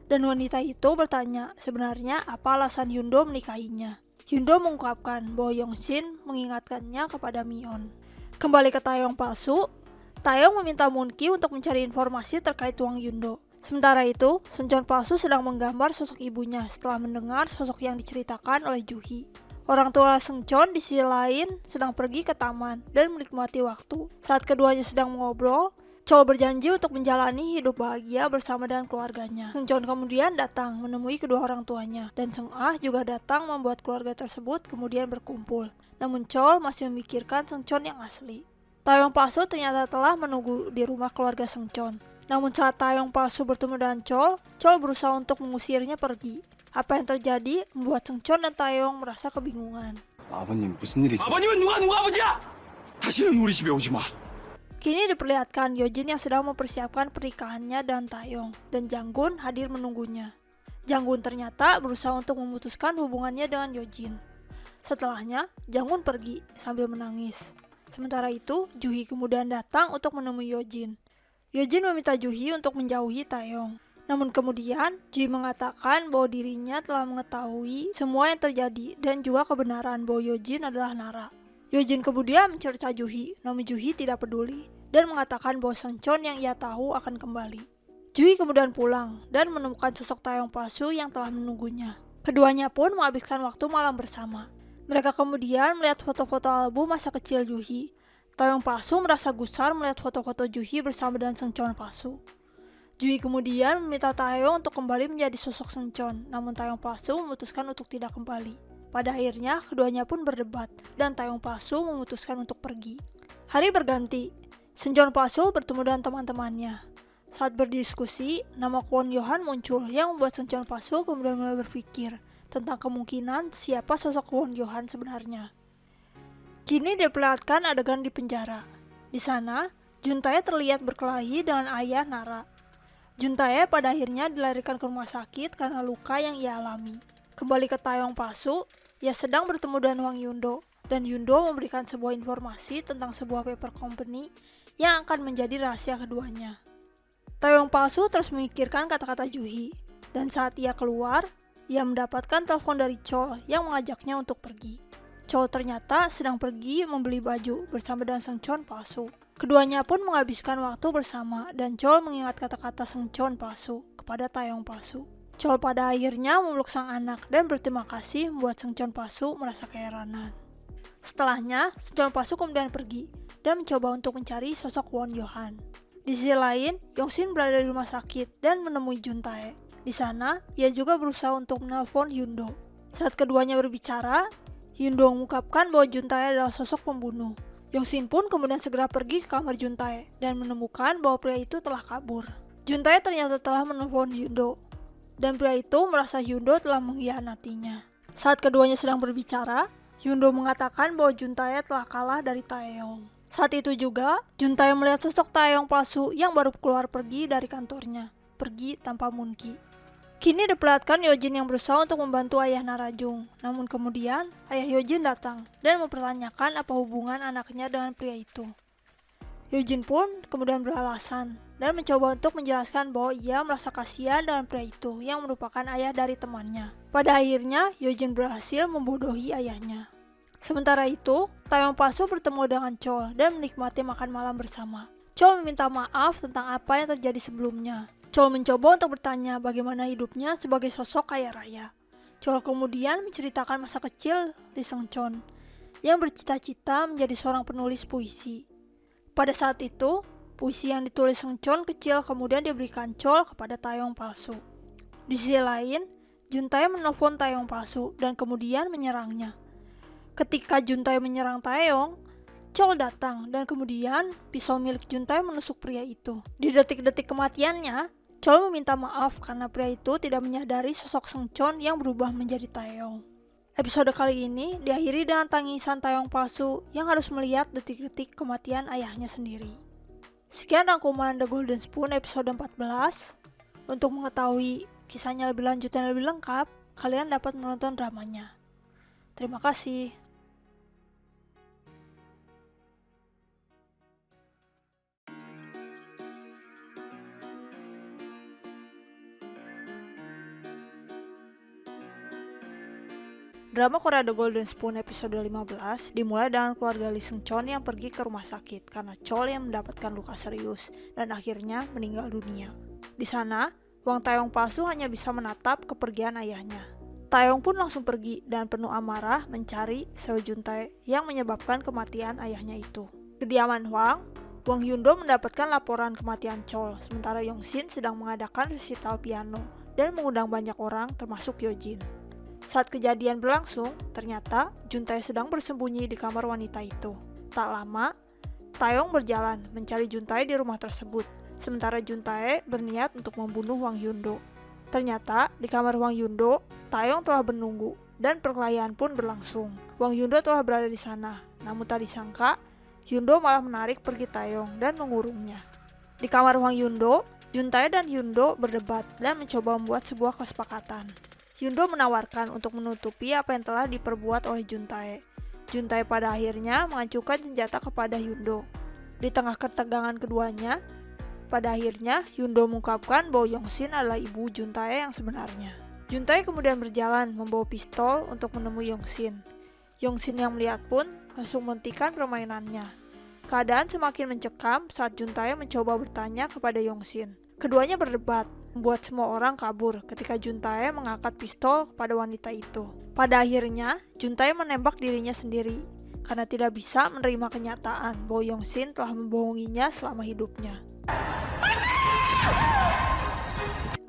Dan wanita itu bertanya sebenarnya apa alasan Yundo menikahinya. Yundo mengungkapkan bahwa Yongsin mengingatkannya kepada Mion. Kembali ke Taeyong palsu, Taeyong meminta Moonki untuk mencari informasi terkait Wang Yundo. Sementara itu, Seungcheon palsu sedang menggambar sosok ibunya setelah mendengar sosok yang diceritakan oleh Juhi. Orang tua Seungcheon di sisi lain sedang pergi ke taman dan menikmati waktu. Saat keduanya sedang mengobrol, Chol berjanji untuk menjalani hidup bahagia bersama dengan keluarganya. Seungcheon kemudian datang menemui kedua orang tuanya, dan Seung-ah juga datang membuat keluarga tersebut kemudian berkumpul. Namun Chol masih memikirkan Seungcheon yang asli. Taeyong palsu ternyata telah menunggu di rumah keluarga Seungcheon. Namun saat Taeyong palsu bertemu dengan Chol berusaha untuk mengusirnya pergi. Apa yang terjadi membuat Seungcheon dan Taeyong merasa kebingungan. 아버님 무슨 일 있어요? 아버님은 누가 아버지야? 다시는 우리 집에 오지 마. Kini diperlihatkan Yojin yang sedang mempersiapkan pernikahannya dan Taeyong, dan Janggun hadir menunggunya. Janggun ternyata berusaha untuk memutuskan hubungannya dengan Yojin. Setelahnya, Janggun pergi sambil menangis. Sementara itu, Juhi kemudian datang untuk menemui Yojin. Yojin meminta Juhi untuk menjauhi Taeyong. Namun kemudian, Juhi mengatakan bahwa dirinya telah mengetahui semua yang terjadi dan juga kebenaran bahwa Yojin adalah Nara. Yojin kemudian mencerca Juhi, namun Juhi tidak peduli dan mengatakan bahwa Seungcheon yang ia tahu akan kembali. Juhi kemudian pulang dan menemukan sosok Taeyong palsu yang telah menunggunya. Keduanya pun menghabiskan waktu malam bersama. Mereka kemudian melihat foto-foto album masa kecil Juhi. Taeyong palsu merasa gusar melihat foto-foto Juhi bersama dengan Seungcheon palsu. Juhi kemudian meminta Taeyong untuk kembali menjadi sosok Seungcheon, namun Taeyong palsu memutuskan untuk tidak kembali. Pada akhirnya, keduanya pun berdebat, dan Taeyong palsu memutuskan untuk pergi. Hari berganti, Seungcheon palsu bertemu dengan teman-temannya. Saat berdiskusi, nama Kwon Yohan muncul yang membuat Seungcheon palsu kemudian mulai berpikir tentang kemungkinan siapa sosok Kwon Yohan sebenarnya. Kini diperlihatkan adegan di penjara. Di sana, Juntae terlihat berkelahi dengan ayah Nara. Juntae pada akhirnya dilarikan ke rumah sakit karena luka yang ia alami. Kembali ke Taeyong palsu, ia sedang bertemu dengan Wang Yundo, dan Yundo memberikan sebuah informasi tentang sebuah paper company yang akan menjadi rahasia keduanya. Taeyong palsu terus memikirkan kata-kata Juhi, dan saat ia keluar, ia mendapatkan telepon dari Chol yang mengajaknya untuk pergi. Chol ternyata sedang pergi membeli baju bersama dengan Seungcheon palsu. Keduanya pun menghabiskan waktu bersama dan Chol mengingat kata-kata Seungcheon palsu kepada Taeyong palsu. Chol pada akhirnya memeluk sang anak dan berterima kasih membuat Seungcheon palsu merasa keheranan. Setelahnya, Seungcheon palsu kemudian pergi dan mencoba untuk mencari sosok Kwon Yohan. Di sisi lain, Yongsin berada di rumah sakit dan menemui Juntae. Di sana, ia juga berusaha untuk menelpon Yundo. Saat keduanya berbicara, Yundo mengungkapkan bahwa Juntae adalah sosok pembunuh. Yongsin pun kemudian segera pergi ke kamar Juntae dan menemukan bahwa pria itu telah kabur. Juntae ternyata telah menelpon Yundo, dan pria itu merasa Yundo telah mengkhianatinya. Saat keduanya sedang berbicara, Yundo mengatakan bahwa Juntae telah kalah dari Taeyong. Saat itu juga, Juntae melihat sosok Taeyong palsu yang baru keluar pergi dari kantornya, pergi tanpa Moonki. Kini diperlihatkan Yojin yang berusaha untuk membantu ayah Narajung. Namun kemudian, ayah Yojin datang dan mempertanyakan apa hubungan anaknya dengan pria itu. Yojin pun kemudian beralasan dan mencoba untuk menjelaskan bahwa ia merasa kasihan dengan pria itu yang merupakan ayah dari temannya. Pada akhirnya, Yojin berhasil membodohi ayahnya. Sementara itu, Taeyong palsu bertemu dengan Chol dan menikmati makan malam bersama. Chol meminta maaf tentang apa yang terjadi sebelumnya. Chol mencoba untuk bertanya bagaimana hidupnya sebagai sosok kaya raya. Chol kemudian menceritakan masa kecil Lee Seungcheon yang bercita-cita menjadi seorang penulis puisi. Pada saat itu, puisi yang ditulis Seungcheon kecil kemudian diberikan Chol kepada Taeyong palsu. Di sisi lain, Juntae menelpon Taeyong palsu dan kemudian menyerangnya. Ketika Juntae menyerang Taeyong, Chol datang dan kemudian pisau milik Juntae menusuk pria itu. Di detik-detik kematiannya, Chol meminta maaf karena pria itu tidak menyadari sosok Seungcheon yang berubah menjadi Taeyong. Episode kali ini diakhiri dengan tangisan Taeyong palsu yang harus melihat detik-detik kematian ayahnya sendiri. Sekian rangkuman The Golden Spoon episode 14. Untuk mengetahui kisahnya lebih lanjut dan lebih lengkap, kalian dapat menonton dramanya. Terima kasih. Drama Korea The Golden Spoon episode 15 dimulai dengan keluarga Lee Seungcheon yang pergi ke rumah sakit karena Chol yang mendapatkan luka serius dan akhirnya meninggal dunia. Di sana, Wang Taeyong palsu hanya bisa menatap kepergian ayahnya. Taeyong pun langsung pergi dan penuh amarah mencari Seo Juntae yang menyebabkan kematian ayahnya itu. Kediaman Wang Yundo mendapatkan laporan kematian Chol, sementara Yongsin sedang mengadakan resital piano dan mengundang banyak orang termasuk Yojin. Saat kejadian berlangsung, ternyata Juntae sedang bersembunyi di kamar wanita itu. Tak lama, Taeyong berjalan mencari Juntae di rumah tersebut, sementara Juntae berniat untuk membunuh Wang Yundo. Ternyata, di kamar Wang Yundo, Taeyong telah menunggu, dan perkelahian pun berlangsung. Wang Yundo telah berada di sana, namun tak disangka, Yundo malah menarik pergi Taeyong dan mengurungnya. Di kamar Wang Yundo, Juntae dan Yundo berdebat dan mencoba membuat sebuah kesepakatan. Yundo menawarkan untuk menutupi apa yang telah diperbuat oleh Juntae. Juntae pada akhirnya mengacukan senjata kepada Yundo. Di tengah ketegangan keduanya, pada akhirnya Yundo mengungkapkan bahwa Yongsin adalah ibu Juntae yang sebenarnya. Juntae kemudian berjalan membawa pistol untuk menemui Yongsin. Yongsin yang melihat pun langsung menghentikan permainannya. Keadaan semakin mencekam saat Juntae mencoba bertanya kepada Yongsin. Keduanya berdebat, membuat semua orang kabur ketika Juntae mengangkat pistol kepada wanita itu. Pada akhirnya, Juntae menembak dirinya sendiri karena tidak bisa menerima kenyataan bahwa Yongsin telah membohonginya selama hidupnya.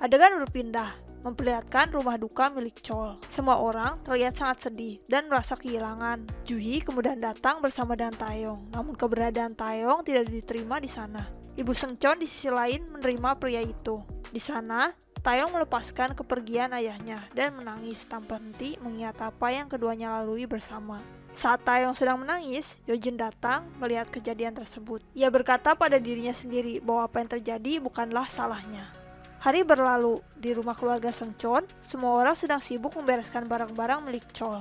Adegan berpindah, memperlihatkan rumah duka milik Chol. Semua orang terlihat sangat sedih dan merasa kehilangan. Juhi kemudian datang bersama dengan Taeyong, namun keberadaan Taeyong tidak diterima di sana. Ibu Seungcheon di sisi lain menerima pria itu. Di sana, Taeyong melepaskan kepergian ayahnya dan menangis tanpa henti mengingat apa yang keduanya lalui bersama. Saat Taeyong sedang menangis, Yojin datang melihat kejadian tersebut. Ia berkata pada dirinya sendiri bahwa apa yang terjadi bukanlah salahnya. Hari berlalu, di rumah keluarga Seungcheon, semua orang sedang sibuk membereskan barang-barang milik Chol.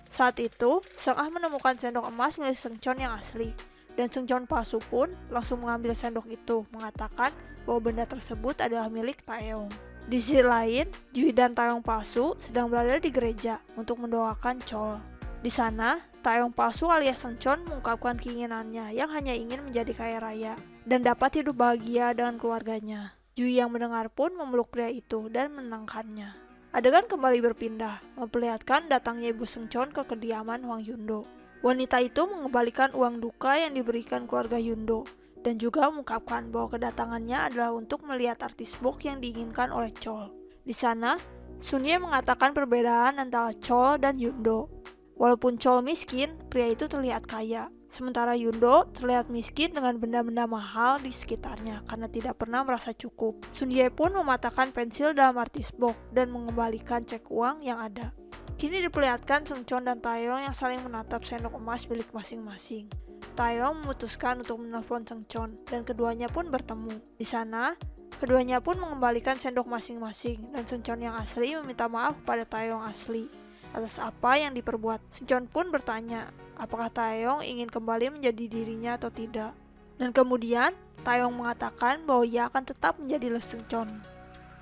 Saat itu, Seung Ah menemukan sendok emas milik Seungcheon yang asli. Dan Seungcheon palsu pun langsung mengambil sendok itu, mengatakan bahwa benda tersebut adalah milik Taeyong. Di sisi lain, Juhi dan Taeyong palsu sedang berada di gereja untuk mendoakan Chol. Di sana, Taeyong palsu alias Seungcheon mengungkapkan keinginannya yang hanya ingin menjadi kaya raya dan dapat hidup bahagia dengan keluarganya. Juhi yang mendengar pun memeluk pria itu dan menenangkannya. Adegan kembali berpindah, memperlihatkan datangnya ibu Seungcheon ke kediaman Wang Yundo. Wanita itu mengembalikan uang duka yang diberikan keluarga Yundo dan juga mengungkapkan bahwa kedatangannya adalah untuk melihat artis box yang diinginkan oleh Chol. Di sana, Sun Ye mengatakan perbedaan antara Chol dan Yundo. Walaupun Chol miskin, pria itu terlihat kaya. Sementara Yundo terlihat miskin dengan benda-benda mahal di sekitarnya karena tidak pernah merasa cukup. Sun Ye pun mematahkan pensil dalam artis box dan mengembalikan cek uang yang ada. Kini diperlihatkan Seungcheon dan Taeyong yang saling menatap sendok emas milik masing-masing. Taeyong memutuskan untuk menelpon Seungcheon dan keduanya pun bertemu. Di sana, keduanya pun mengembalikan sendok masing-masing dan Seungcheon yang asli meminta maaf kepada Taeyong asli atas apa yang diperbuat. Seungcheon pun bertanya apakah Taeyong ingin kembali menjadi dirinya atau tidak. Dan kemudian, Taeyong mengatakan bahwa ia akan tetap menjadi Lee Seungcheon.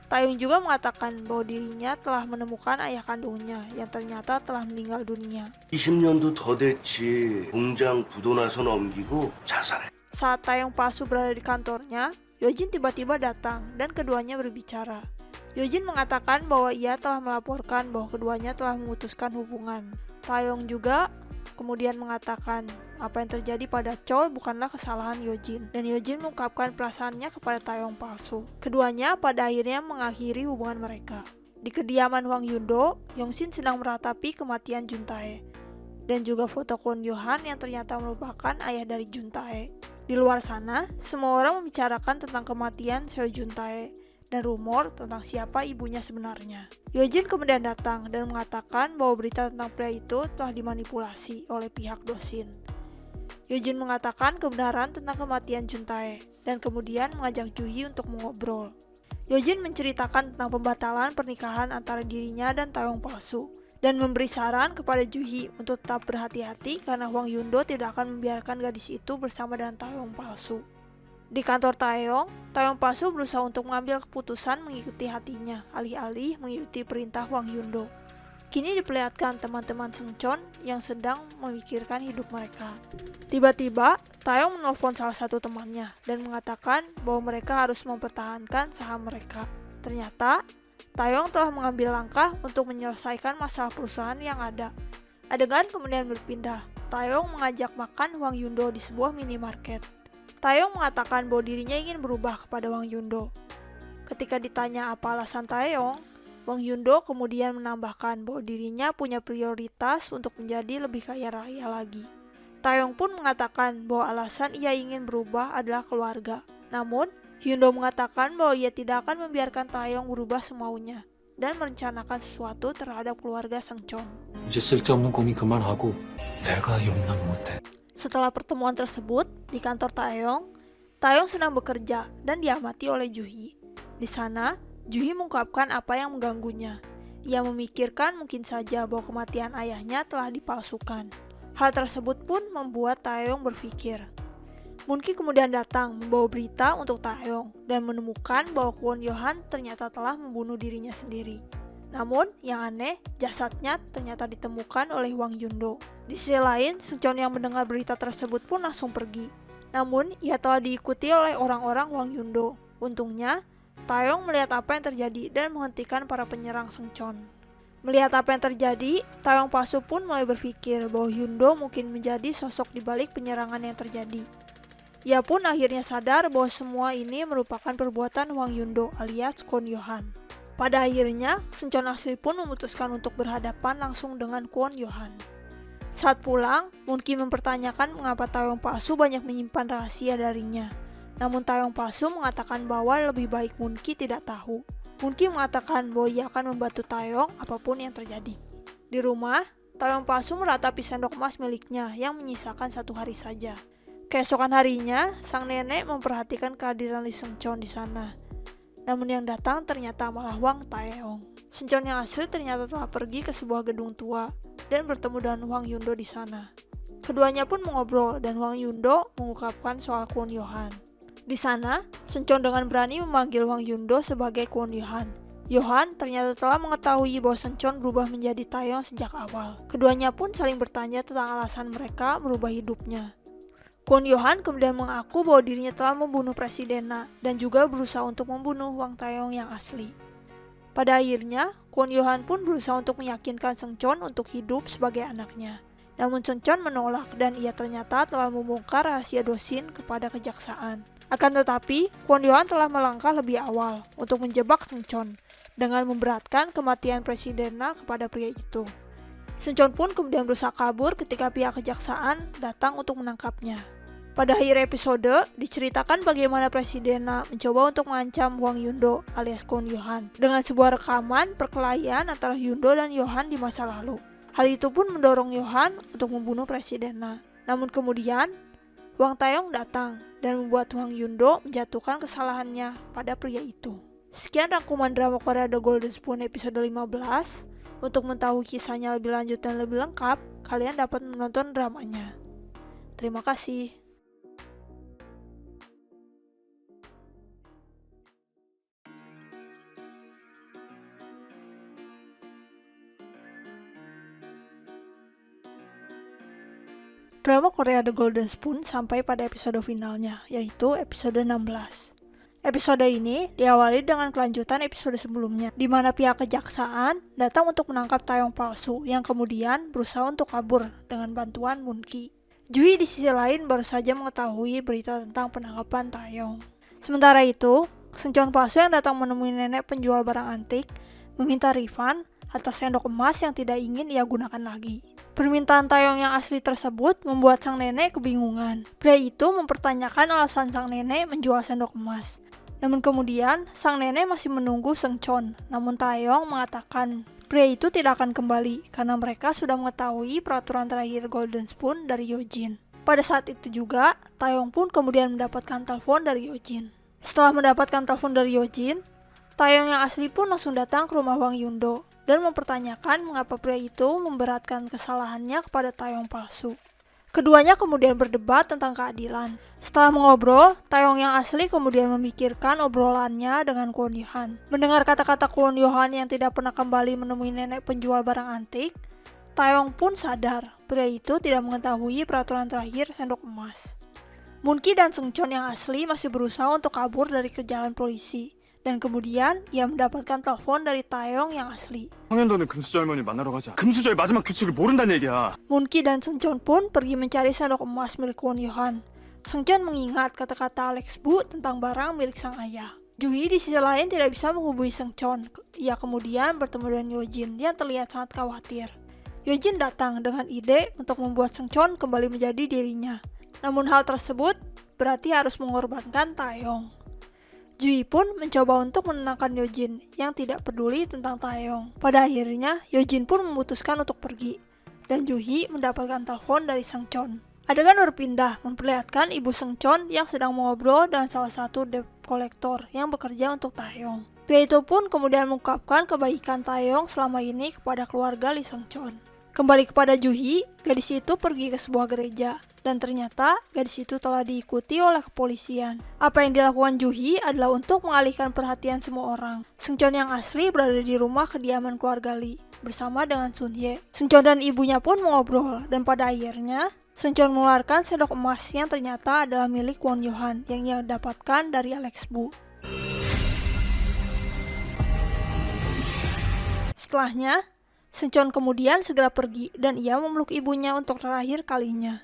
Taeyong juga mengatakan bahwa dirinya telah menemukan ayah kandungnya yang ternyata telah meninggal dunia. 20년도 더 됐지. 공장 부도나서 넘기고 자살해. Saat Taeyong palsu berada di kantornya, Yojin tiba-tiba datang dan keduanya berbicara. Yojin mengatakan bahwa ia telah melaporkan bahwa keduanya telah memutuskan hubungan. Taeyong juga kemudian mengatakan apa yang terjadi pada Chol bukanlah kesalahan Yojin, dan Yojin mengungkapkan perasaannya kepada Taeyong palsu. Keduanya pada akhirnya mengakhiri hubungan mereka. Di kediaman Wang Yundo, Yongsin sedang meratapi kematian Juntae. dan juga foto Kwon Yohan yang ternyata merupakan ayah dari Juntae. Di luar sana, semua orang membicarakan tentang kematian Seo Juntae dan rumor tentang siapa ibunya sebenarnya. Yojin kemudian datang dan mengatakan bahwa berita tentang pria itu telah dimanipulasi oleh pihak Dosin. Yojin mengatakan kebenaran tentang kematian Juntae dan kemudian mengajak Juhi untuk mengobrol. Yojin menceritakan tentang pembatalan pernikahan antara dirinya dan Taeyong palsu dan memberi saran kepada Juhi untuk tetap berhati-hati karena Hwang Yundo tidak akan membiarkan gadis itu bersama dengan Taeyong palsu. Di kantor Taeyong palsu berusaha untuk mengambil keputusan mengikuti hatinya, alih-alih mengikuti perintah Hwang Yundo. Kini diperlihatkan teman-teman Seungcheon yang sedang memikirkan hidup mereka. Tiba-tiba, Taeyong menelpon salah satu temannya dan mengatakan bahwa mereka harus mempertahankan saham mereka. Ternyata, Taeyong telah mengambil langkah untuk menyelesaikan masalah perusahaan yang ada. Adegan kemudian berpindah. Taeyong mengajak makan Hwang Yundo di sebuah minimarket. Taeyong mengatakan bahwa dirinya ingin berubah kepada Hwang Yundo. Ketika ditanya apa alasan Taeyong, Hwang Yundo kemudian menambahkan bahwa dirinya punya prioritas untuk menjadi lebih kaya raya lagi. Taeyong pun mengatakan bahwa alasan ia ingin berubah adalah keluarga. Namun, Yundo mengatakan bahwa ia tidak akan membiarkan Taeyong berubah semaunya dan merencanakan sesuatu terhadap keluarga Seungcheon. 이제 쓸데없는 고민 그만하고 내가 용납 못해. Setelah pertemuan tersebut di kantor Taeyong sedang bekerja dan diamati oleh Juhi. Di sana, Juhi mengungkapkan apa yang mengganggunya. Ia memikirkan mungkin saja bahwa kematian ayahnya telah dipalsukan. Hal tersebut pun membuat Taeyong berpikir. Moon-ki kemudian datang membawa berita untuk Taeyong dan menemukan bahwa Kwon Yohan ternyata telah membunuh dirinya sendiri. Namun, yang aneh, jasadnya ternyata ditemukan oleh Hwang Yundo. Di sisi lain, Seungcheon yang mendengar berita tersebut pun langsung pergi. Namun, ia telah diikuti oleh orang-orang Hwang Yundo. Untungnya, Taeyong melihat apa yang terjadi dan menghentikan para penyerang Seungcheon. Melihat apa yang terjadi, Taeyong palsu pun mulai berpikir bahwa Yundo mungkin menjadi sosok di balik penyerangan yang terjadi. Ia pun akhirnya sadar bahwa semua ini merupakan perbuatan Hwang Yundo alias Kwon Yohan. Pada akhirnya, Seungcheon asli pun memutuskan untuk berhadapan langsung dengan Kwon Yohan. Saat pulang, Moon-ki mempertanyakan mengapa Taeyong palsu banyak menyimpan rahasia darinya. Namun Taeyong palsu mengatakan bahwa lebih baik Moon-ki tidak tahu. Moon-ki mengatakan bahwa ia akan membantu Taeyong apapun yang terjadi. Di rumah, Taeyong palsu meratapi sendok emas miliknya yang menyisakan 1 hari saja. Keesokan harinya, sang nenek memperhatikan kehadiran Lee Seungcheon di sana. Namun yang datang ternyata malah Hwang Taeyong. Seungcheon yang asli ternyata telah pergi ke sebuah gedung tua dan bertemu dengan Hwang Yundo di sana. Keduanya pun mengobrol dan Hwang Yundo mengungkapkan soal Kwon Yohan. Di sana, Seungcheon dengan berani memanggil Hwang Yundo sebagai Kwon Yohan. Yohan ternyata telah mengetahui bahwa Seungcheon berubah menjadi Taeyong sejak awal. Keduanya pun saling bertanya tentang alasan mereka merubah hidupnya. Kwon Yohan kemudian mengaku bahwa dirinya telah membunuh Presiden Na dan juga berusaha untuk membunuh Hwang Taeyong yang asli. Pada akhirnya, Kwon Yohan pun berusaha untuk meyakinkan Seungcheon untuk hidup sebagai anaknya. Namun Seungcheon menolak dan ia ternyata telah membongkar rahasia Dosin kepada kejaksaan. Akan tetapi, Kwon Yohan telah melangkah lebih awal untuk menjebak Seungcheon dengan memberatkan kematian Presiden Na kepada pria itu. Seungcheon pun kemudian berusaha kabur ketika pihak kejaksaan datang untuk menangkapnya. Pada akhir episode, diceritakan bagaimana Presiden Na mencoba untuk mengancam Hwang Yundo alias Kwon Yohan dengan sebuah rekaman perkelahian antara Yundo dan Yohan di masa lalu. Hal itu pun mendorong Yohan untuk membunuh Presiden Na. Namun kemudian, Hwang Taeyong datang dan membuat Hwang Yundo menjatuhkan kesalahannya pada pria itu. Sekian rangkuman drama Korea The Golden Spoon episode 15. Untuk mengetahui kisahnya lebih lanjut dan lebih lengkap, kalian dapat menonton dramanya. Terima kasih. Drama Korea The Golden Spoon sampai pada episode finalnya, yaitu episode 16. Episode ini diawali dengan kelanjutan episode sebelumnya, di mana pihak kejaksaan datang untuk menangkap Taeyong palsu yang kemudian berusaha untuk kabur dengan bantuan Moon-ki. Juhi di sisi lain baru saja mengetahui berita tentang penangkapan Taeyong. Sementara itu, Seungcheon palsu yang datang menemui nenek penjual barang antik meminta refund atas sendok emas yang tidak ingin ia gunakan lagi. Permintaan Taeyong yang asli tersebut membuat sang nenek kebingungan. Pria itu mempertanyakan alasan sang nenek menjual sendok emas. Namun kemudian, sang nenek masih menunggu Seungcheon. Namun Taeyong mengatakan pria itu tidak akan kembali karena mereka sudah mengetahui peraturan terakhir Golden Spoon dari Yojin. Pada saat itu juga, Taeyong pun kemudian mendapatkan telepon dari Yojin. Setelah mendapatkan telepon dari Yojin, Taeyong yang asli pun langsung datang ke rumah Hwang Yundo dan mempertanyakan mengapa pria itu memberatkan kesalahannya kepada Taeyong palsu. Keduanya kemudian berdebat tentang keadilan. Setelah mengobrol, Taeyong yang asli kemudian memikirkan obrolannya dengan Kwon Yohan. Mendengar kata-kata Kwon Yohan yang tidak pernah kembali menemui nenek penjual barang antik, Taeyong pun sadar pria itu tidak mengetahui peraturan terakhir sendok emas. Moon-ki dan Seungcheon yang asli masih berusaha untuk kabur dari kejaran polisi. Dan kemudian ia mendapatkan telepon dari Taeyong yang asli. 황현도는 금수저 할머니 만나러 가자. 금수저의 마지막 규칙을 모른다는 얘기야. Moon-ki dan Seungcheon pun pergi mencari sendok emas milik Kwon Yohan. Seungcheon mengingat kata-kata Alex Bu tentang barang milik sang ayah. Ju-hee di sisi lain tidak bisa menghubungi Seungcheon. Ia kemudian bertemu dengan Yojin yang terlihat sangat khawatir. Yojin datang dengan ide untuk membuat Seungcheon kembali menjadi dirinya. Namun hal tersebut berarti harus mengorbankan Taeyong. Ju-hee pun mencoba untuk menenangkan Yojin yang tidak peduli tentang Taeyong. Pada akhirnya, Yojin pun memutuskan untuk pergi, dan Ju-hee mendapatkan telepon dari Seungcheon. Adegan berpindah memperlihatkan ibu Seungcheon yang sedang mengobrol dengan salah satu debt kolektor yang bekerja untuk Taeyong. Pria itu pun kemudian mengungkapkan kebaikan Taeyong selama ini kepada keluarga Lee Seungcheon. Kembali kepada Ju-hee, gadis itu pergi ke sebuah gereja. Dan ternyata gadis itu telah diikuti oleh kepolisian. Apa yang dilakukan Ju-hee adalah untuk mengalihkan perhatian semua orang. Seungcheon yang asli berada di rumah kediaman keluarga Lee bersama dengan Sun-hye. Seungcheon dan ibunya pun mengobrol dan pada akhirnya Seungcheon mengeluarkan sendok emas yang ternyata adalah milik Kwon Yohan yang ia dapatkan dari Alex Bu. Setelahnya, Seungcheon kemudian segera pergi dan ia memeluk ibunya untuk terakhir kalinya.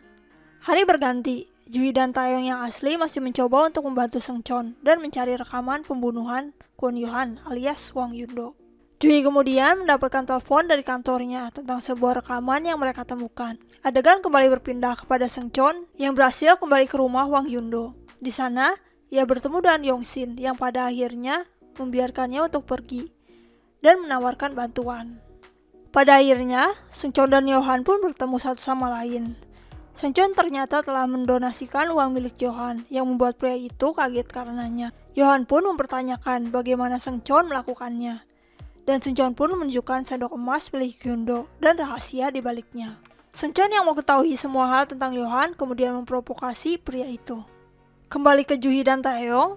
Hari berganti, Ju-hee dan Taeyong yang asli masih mencoba untuk membantu Seungcheon dan mencari rekaman pembunuhan Kwon Yohan alias Hwang Yundo. Ju-hee kemudian mendapatkan telepon dari kantornya tentang sebuah rekaman yang mereka temukan. Adegan kembali berpindah kepada Seungcheon yang berhasil kembali ke rumah Hwang Yundo. Di sana, ia bertemu dengan Yong-shin yang pada akhirnya membiarkannya untuk pergi dan menawarkan bantuan. Pada akhirnya, Seungcheon dan Yohan pun bertemu satu sama lain. Seungcheon ternyata telah mendonasikan uang milik Yohan yang membuat pria itu kaget karenanya. Yohan pun mempertanyakan bagaimana Seungcheon melakukannya. Dan Seungcheon pun menunjukkan sendok emas milik Yundo dan rahasia di baliknya. Seungcheon yang mau ketahui semua hal tentang Yohan kemudian memprovokasi pria itu. Kembali ke Ju-hee dan Taeyong,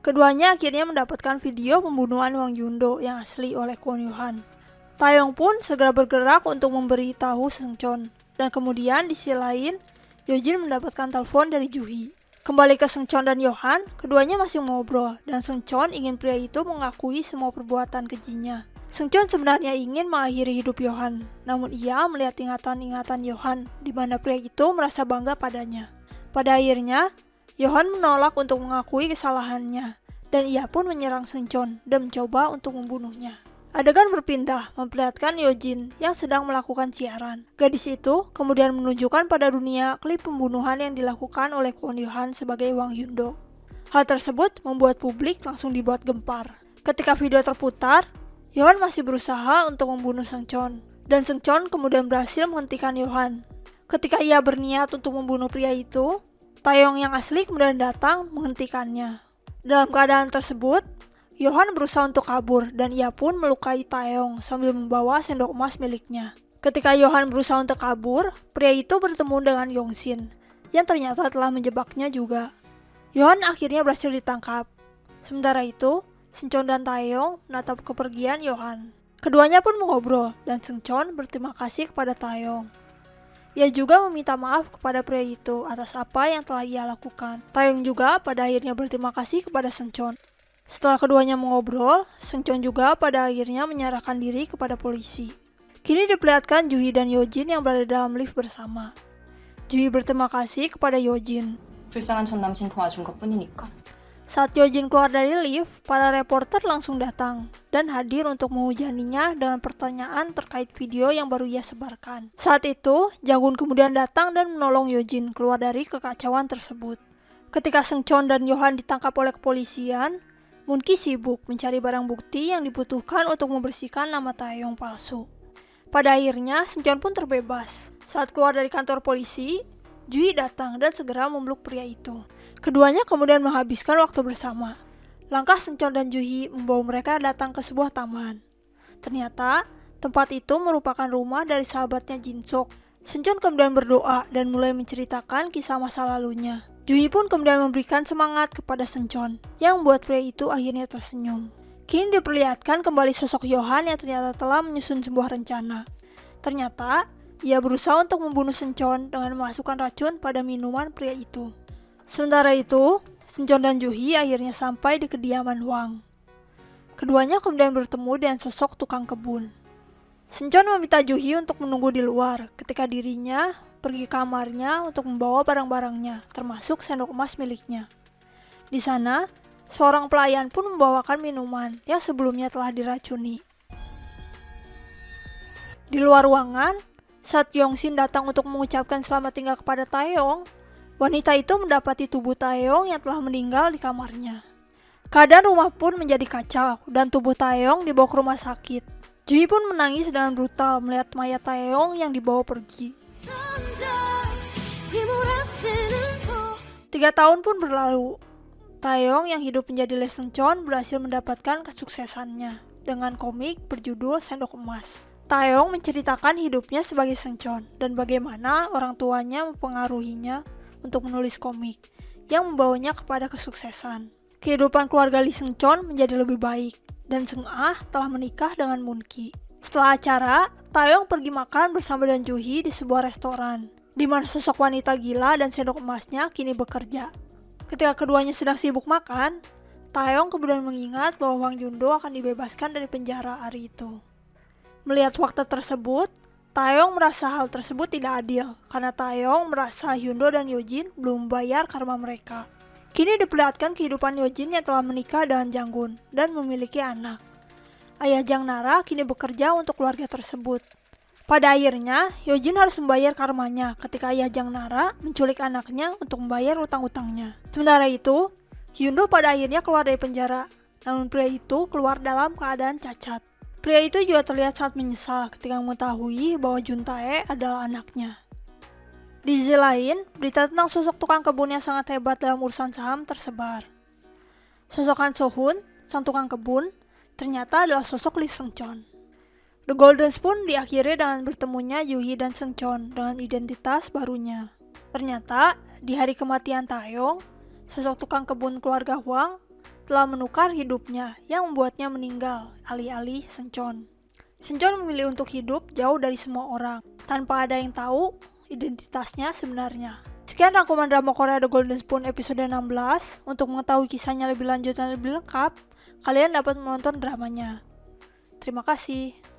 keduanya akhirnya mendapatkan video pembunuhan Hwang Yundo yang asli oleh Kwon Yohan. Taeyong pun segera bergerak untuk memberitahu Seungcheon. Dan kemudian di sisi lain, Yojin mendapatkan telepon dari Ju-hee. Kembali ke Seungcheon dan Yohan, keduanya masih mengobrol dan Seungcheon ingin pria itu mengakui semua perbuatan kejinya. Seungcheon sebenarnya ingin mengakhiri hidup Yohan, namun ia melihat ingatan-ingatan Yohan di mana pria itu merasa bangga padanya. Pada akhirnya, Yohan menolak untuk mengakui kesalahannya dan ia pun menyerang Seungcheon dan mencoba untuk membunuhnya. Adegan berpindah memperlihatkan Yojin yang sedang melakukan siaran. Gadis itu kemudian menunjukkan pada dunia klip pembunuhan yang dilakukan oleh Kwon Yohan sebagai Hwang Yundo. Hal tersebut membuat publik langsung dibuat gempar. Ketika video terputar, Yohan masih berusaha untuk membunuh Seungcheon. Dan Seungcheon kemudian berhasil menghentikan Yohan. Ketika ia berniat untuk membunuh pria itu, Taeyong yang asli kemudian datang menghentikannya. Dalam keadaan tersebut, Yohan berusaha untuk kabur dan ia pun melukai Taeyong sambil membawa sendok emas miliknya. Ketika Yohan berusaha untuk kabur, pria itu bertemu dengan Yong-shin yang ternyata telah menjebaknya juga. Yohan akhirnya berhasil ditangkap. Sementara itu, Seungcheon dan Taeyong menatap kepergian Yohan. Keduanya pun mengobrol dan Seungcheon berterima kasih kepada Taeyong. Ia juga meminta maaf kepada pria itu atas apa yang telah ia lakukan. Taeyong juga pada akhirnya berterima kasih kepada Seungcheon. Setelah keduanya mengobrol, Seungcheon juga pada akhirnya menyerahkan diri kepada polisi. Kini diperlihatkan Ju-hee dan Yojin yang berada dalam lift bersama. Ju-hee berterima kasih kepada Yojin. 불쌍한 전 남친 도와준 것뿐이니까. Saat Yojin keluar dari lift, para reporter langsung datang. dan hadir untuk menghujaninya dengan pertanyaan terkait video yang baru ia sebarkan. Saat itu, Jang-gun kemudian datang dan menolong Yojin keluar dari kekacauan tersebut. Ketika Seung-cheon dan Yohan ditangkap oleh kepolisian, Moon-ki sibuk mencari barang bukti yang dibutuhkan untuk membersihkan nama Taeyong palsu. Pada akhirnya, Seung-cheon pun terbebas. Saat keluar dari kantor polisi, Ju-hee datang dan segera memeluk pria itu. Keduanya kemudian menghabiskan waktu bersama. Langkah Seung-cheon dan Ju-hee membawa mereka datang ke sebuah taman. Ternyata, tempat itu merupakan rumah dari sahabatnya Jin-sok. Seung-cheon kemudian berdoa dan mulai menceritakan kisah masa lalunya. Ju-hee pun kemudian memberikan semangat kepada Seung-cheon, yang membuat pria itu akhirnya tersenyum. Kini diperlihatkan kembali sosok Yohan yang ternyata telah menyusun sebuah rencana. Ternyata, ia berusaha untuk membunuh Seung-cheon dengan memasukkan racun pada minuman pria itu. Sementara itu, Seung-cheon dan Ju-hee akhirnya sampai di kediaman Hwang. Keduanya kemudian bertemu dengan sosok tukang kebun. Seung-cheon meminta Ju-hee untuk menunggu di luar ketika dirinya pergi ke kamarnya untuk membawa barang-barangnya, termasuk sendok emas miliknya. Di sana, seorang pelayan pun membawakan minuman yang sebelumnya telah diracuni. Di luar ruangan, saat Yong-shin datang untuk mengucapkan selamat tinggal kepada Taeyong, wanita itu mendapati tubuh Taeyong yang telah meninggal di kamarnya. Keadaan rumah pun menjadi kacau dan tubuh Taeyong dibawa ke rumah sakit. Ju-hee pun menangis dengan brutal melihat mayat Taeyong yang dibawa pergi. 3 tahun pun berlalu. Taeyong yang hidup menjadi Lee Seung-cheon berhasil mendapatkan kesuksesannya dengan komik berjudul Sendok Emas. Taeyong menceritakan hidupnya sebagai Seung-cheon dan bagaimana orang tuanya mempengaruhinya untuk menulis komik yang membawanya kepada kesuksesan. Kehidupan keluarga Lee Seung-cheon menjadi lebih baik dan Seung-ah telah menikah dengan Moon-ki. Setelah acara, Taeyong pergi makan bersama dengan Ju-hee di sebuah restoran, di mana sosok wanita gila dan sendok emasnya kini bekerja. Ketika keduanya sedang sibuk makan, Taeyong kemudian mengingat bahwa Hwang Yundo akan dibebaskan dari penjara hari itu. Melihat fakta tersebut, Taeyong merasa hal tersebut tidak adil karena Taeyong merasa Hyundo dan Yojin belum membayar karma mereka. Kini diperlihatkan kehidupan Yojin yang telah menikah dengan Jang-gun dan memiliki anak. Ayah Jang Nara kini bekerja untuk keluarga tersebut. Pada akhirnya, Yojin harus membayar karmanya ketika ayah Jang Nara menculik anaknya untuk membayar utang-utangnya. Sementara itu, Hyundo pada akhirnya keluar dari penjara, namun pria itu keluar dalam keadaan cacat. Pria itu juga terlihat sangat menyesal ketika mengetahui bahwa Jun Tae adalah anaknya. Di sisi lain, berita tentang sosok tukang kebun yang sangat hebat dalam urusan saham tersebar. Sosok Han So-hun, sang tukang kebun, ternyata adalah sosok Lee Seung-cheon. The Golden Spoon diakhiri dengan bertemunya Ju-hee dan Seung-cheon dengan identitas barunya. Ternyata, di hari kematian Taeyong, sosok tukang kebun keluarga Hwang telah menukar hidupnya yang membuatnya meninggal alih-alih Seung-cheon. Seung-cheon memilih untuk hidup jauh dari semua orang, tanpa ada yang tahu identitasnya sebenarnya. Sekian rangkuman drama Korea The Golden Spoon episode 16. Untuk mengetahui kisahnya lebih lanjut dan lebih lengkap, kalian dapat menonton dramanya. Terima kasih.